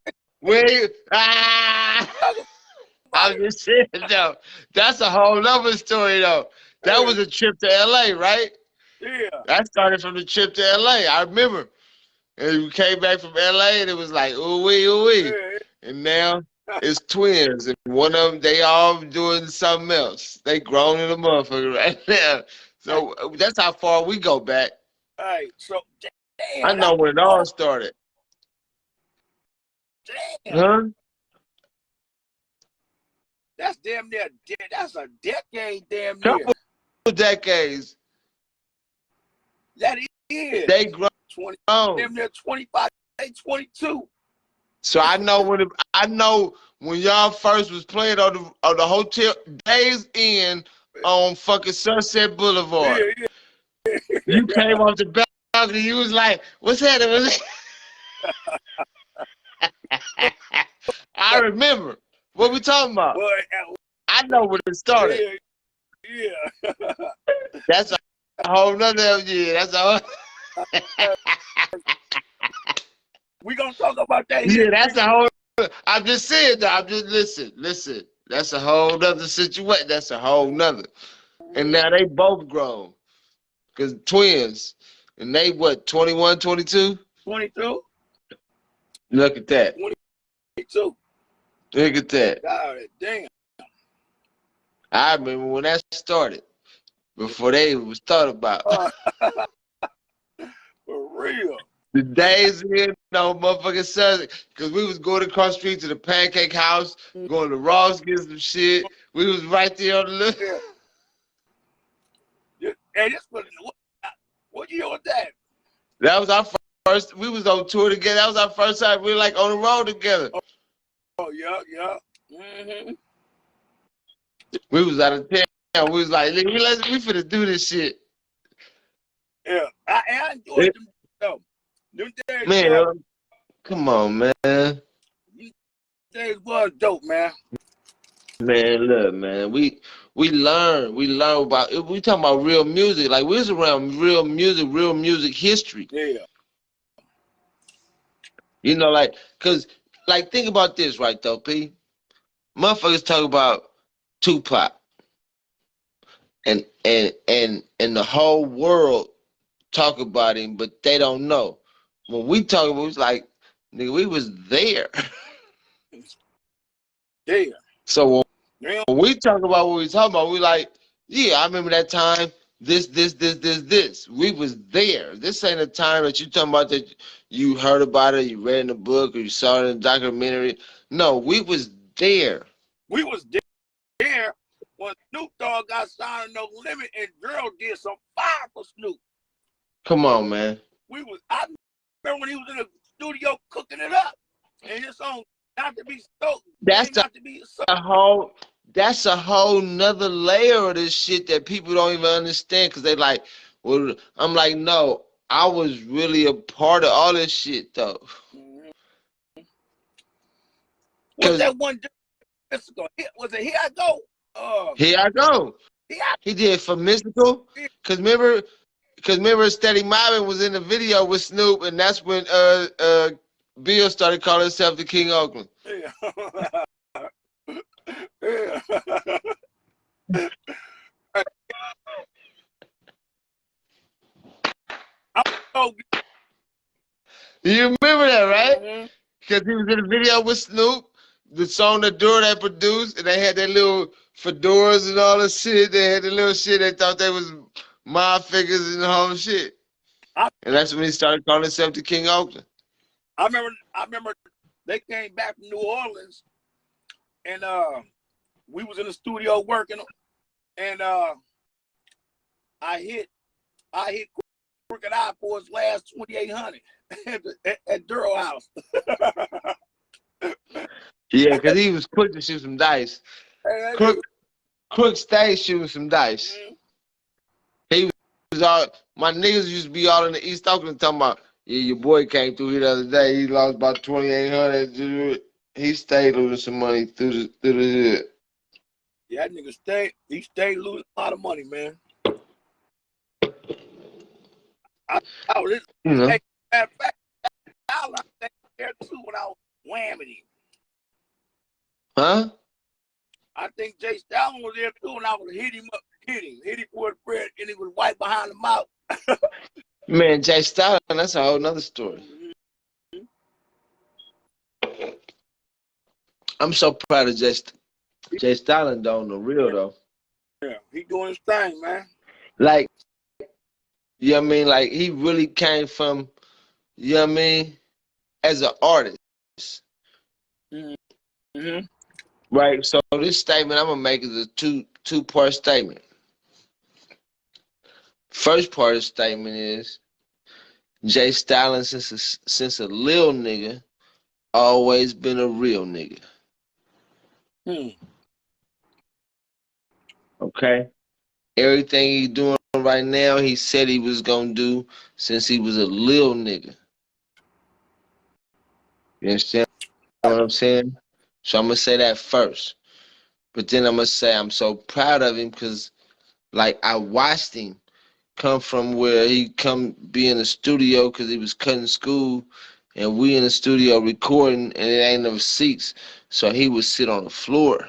I'm just saying though. That's a whole other story though. That was a trip to LA, right? Yeah. That started from the trip to LA. I remember. And we came back from LA and it was like, ooh wee, ooh wee. Yeah. And now it's twins. And one of them, they all doing something else. They grown in a motherfucker right now. So that's how far we go back. Hey, so damn, I know where it all started. Damn. Huh? That's damn near. That's a decade, damn near. Couple decades. That is. They grown. Damn near 25. They 22. So I know when y'all first was playing on the hotel Days Inn on fucking Sunset Boulevard. Yeah. You came off the balcony. You was like, "What's happening?" I remember what we talking about. Well, I know when it started. Yeah. That's a whole nother year. That's a we gonna talk about that. Yeah, that's a whole. I'm just saying that. I'm just listen. That's a whole nother situation. That's a whole nother. And now they both grown, cause twins, and they what 21, 22. 22. Look at that. 22. Look at that. God damn. I remember when that started. Before they was thought about. For real. The Days in no motherfucking Sunday, because we was going across the street to the Pancake House, going to Ross, get some shit. We was right there on the list. Yeah. Hey, this was what year was that? That was our first. We was on tour together. That was our first time we were like on the road together. Oh yeah. Mm-hmm. We was out of town. We was like, we finna do this shit. Yeah, I enjoyed them though. Them days, man, come on, man. Them days was dope, man. Man, look, man, we learn about it. We talking about real music. Like we was around real music history. Yeah. You know, like, cause like think about this, right though, P. Motherfuckers talk about Tupac. And the whole world talk about him, but they don't know. When we talk about it, it's like, nigga, we was there. Yeah. So when we talk about what we talking about, we like, yeah, I remember that time, this. We was there. This ain't a time that you talking about that you heard about it, you read in a book, or you saw it in a documentary. No, we was there. We was there when Snoop Dogg got signed No Limit and Girl did some fire for Snoop. Come on, man. I remember when he was in the studio cooking it up. And his song, Not to Be Stoked. That's a whole nother layer of this shit that people don't even understand, because they like, well, I'm like, no, I was really a part of all this shit though. Mm-hmm. What's that one? Was it Here I Go? Here I Go. He did for Mystical. Cause remember Steady Mobbin was in the video with Snoop, and that's when Bill started calling himself the King of Oakland. Yeah. Yeah. You remember that, right? Mm-hmm. Because he was in the video with Snoop, the song that Dura that produced, and they had their little fedoras and all the shit. They had the little shit. They thought they was mob figures and the whole shit. And that's when he started calling himself the King of Oakland. I remember they came back from New Orleans, and we was in the studio working, and I hit Crooked Eye for his last 2,800 at Daryl house. Yeah, because he was quick to shoot some dice. Crook stayed shooting some dice. Mm-hmm. He was all, my niggas used to be all in the East Oakland talking about, yeah, your boy came through here the other day. He lost about 2,800. He stayed losing some money through the hood. Yeah, that nigga stayed losing a lot of money, man. I was matter of fact, I was there too when I was whamming him. Huh? I think Jay Stalin was there too, and I would hit him for the bread, and he was right behind the mouth. Man, Jay Stalin, that's a whole nother story. Mm-hmm. I'm so proud of Jay Stalin, though, on the real, though. Yeah, he doing his thing, man. Like, you know what I mean? Like, he really came from, you know what I mean, as an artist. Mm-hmm. Right. So this statement I'm gonna make is a two-part statement. First part of the statement is Jay Stalin since a little nigga always been a real nigga. Hmm. Okay. Everything he doing right now, he said he was gonna do since he was a little nigga. You understand what I'm saying? So I'm gonna say that first. But then I'm gonna say I'm so proud of him because like I watched him come from where he come be in the studio because he was cutting school and we in the studio recording and it ain't no seats. So he would sit on the floor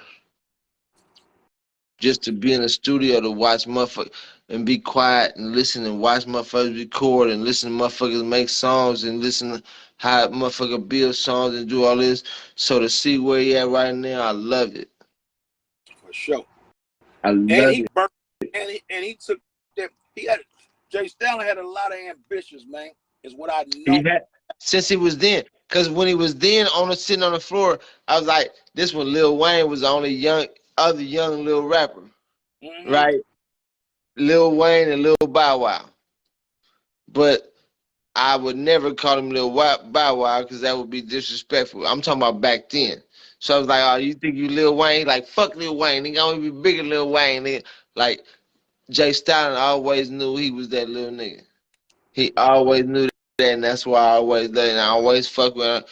just to be in the studio to watch motherfuckers and be quiet and listen and watch motherfuckers record and listen to motherfuckers make songs and listen to how motherfucker build songs and do all this. So to see where he at right now, I love it. For sure. I And love he it. burnt, and he took that. He had Jay Stalin had a lot of ambitions, man. Is what I He know. had since he was then. Cause when he was then sitting on the floor, I was like, this one Lil Wayne was the only other young little rapper. Mm-hmm. Right? Lil Wayne and Lil Bow Wow. But I would never call him Bow Wow because that would be disrespectful. I'm talking about back then. So I was like, oh, you think you Lil Wayne? Like, fuck Lil Wayne. He gonna be bigger than Lil Wayne. Nigga. Like, Jay Stalin always knew he was that little nigga. He always knew that, and that's why I always let and I always fuck with him.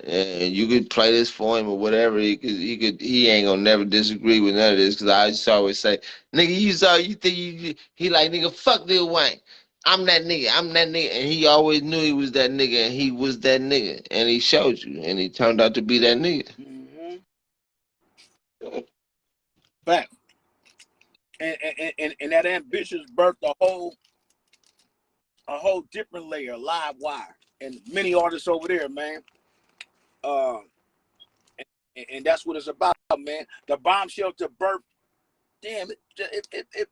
And you could play this for him or whatever. He ain't gonna never disagree with none of this because I just always say, nigga, you think he like nigga fuck Lil Wayne. I'm that nigga. I'm that nigga. And he always knew he was that nigga, and he was that nigga, and he showed you, and he turned out to be that nigga. Mm-hmm. Fact. And that ambitions birthed a whole different layer, live wire, and many artists over there, man. Uh, and that's what it's about, man. The bomb shelter birth, damn it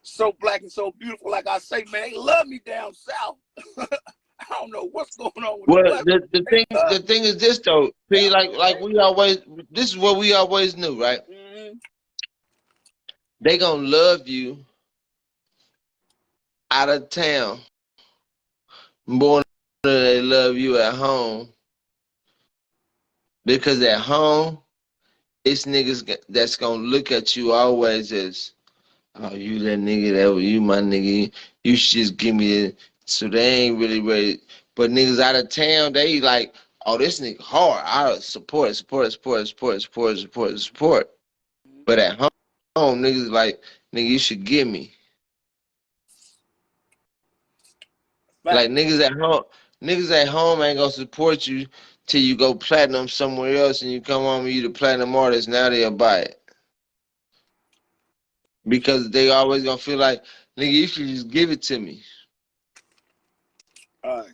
so black and so beautiful. Like I say, man, they love me down south. I don't know what's going on with the Well, black. the thing is this though, P, Yeah. like we always, this is what we always knew, right? Mm-hmm. They gonna love you out of town more than they love you at home because at home it's niggas that's gonna look at you always as, oh, you that nigga, you my nigga, you should just give me it. So they ain't really ready. But niggas out of town, they like, oh, this nigga hard. I support. But at home, niggas like, nigga, you should give me. Fact. Like niggas at home ain't gonna support you till you go platinum somewhere else and you come home and you the platinum artist. Now they'll buy it because they always gonna feel like, nigga, you should just give it to me. All right.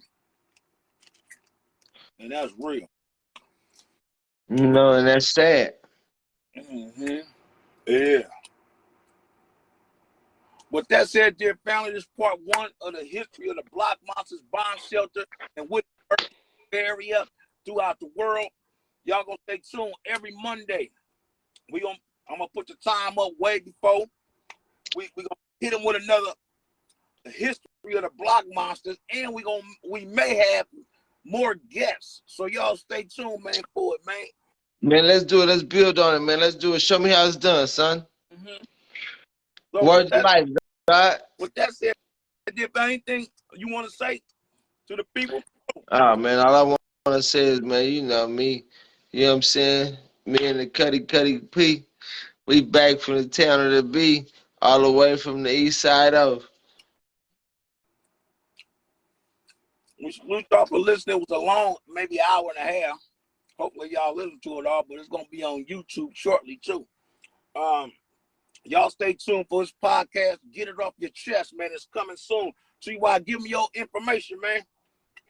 And that's real. You know, and that's sad. Mm-hmm. Yeah. With that said, dear family, this is part one of the history of the Blockmonstaz bomb shelter and what area throughout the world. Y'all gonna stay tuned every Monday. I'm gonna put the time up way before we gonna hit them with another history of the Blockmonstaz, and we may have more guests. So y'all stay tuned, man, for it, man. Man, let's do it. Let's build on it, man. Let's do it. Show me how it's done, son. Mm-hmm. So Word to life, God. with that said, if anything you want to say to the people, Oh, man, all I want to say is, man, you know me. You know what I'm saying? Me and the Cuddy P. We back from the town of the B, all the way from the east side of. we salute y'all for listening. It was a long, maybe hour and a half. Hopefully y'all listen to it all, but it's gonna be on YouTube shortly too. Y'all stay tuned for this podcast. Get it off your chest, man. It's coming soon. TY, give me your information, man.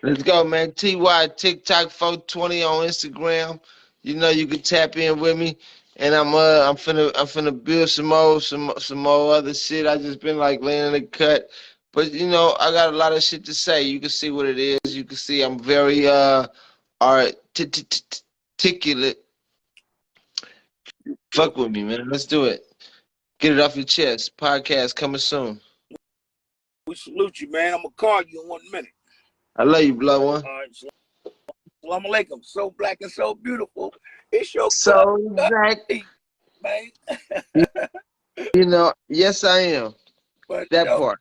Let's go, man. TY TikTok 420 on Instagram. You know you can tap in with me. And I'm finna build some more other shit. I just been like laying in the cut. But you know, I got a lot of shit to say. You can see what it is. You can see I'm very articulate. Fuck with me, man. Let's do it. Get it off your chest. Podcast coming soon. We salute you, man. I'm gonna call you in 1 minute. I love you, blood one. All right. Salam alaikum. So black and so beautiful. It's your So Zach, man. you know, yes I am. But That yo. part.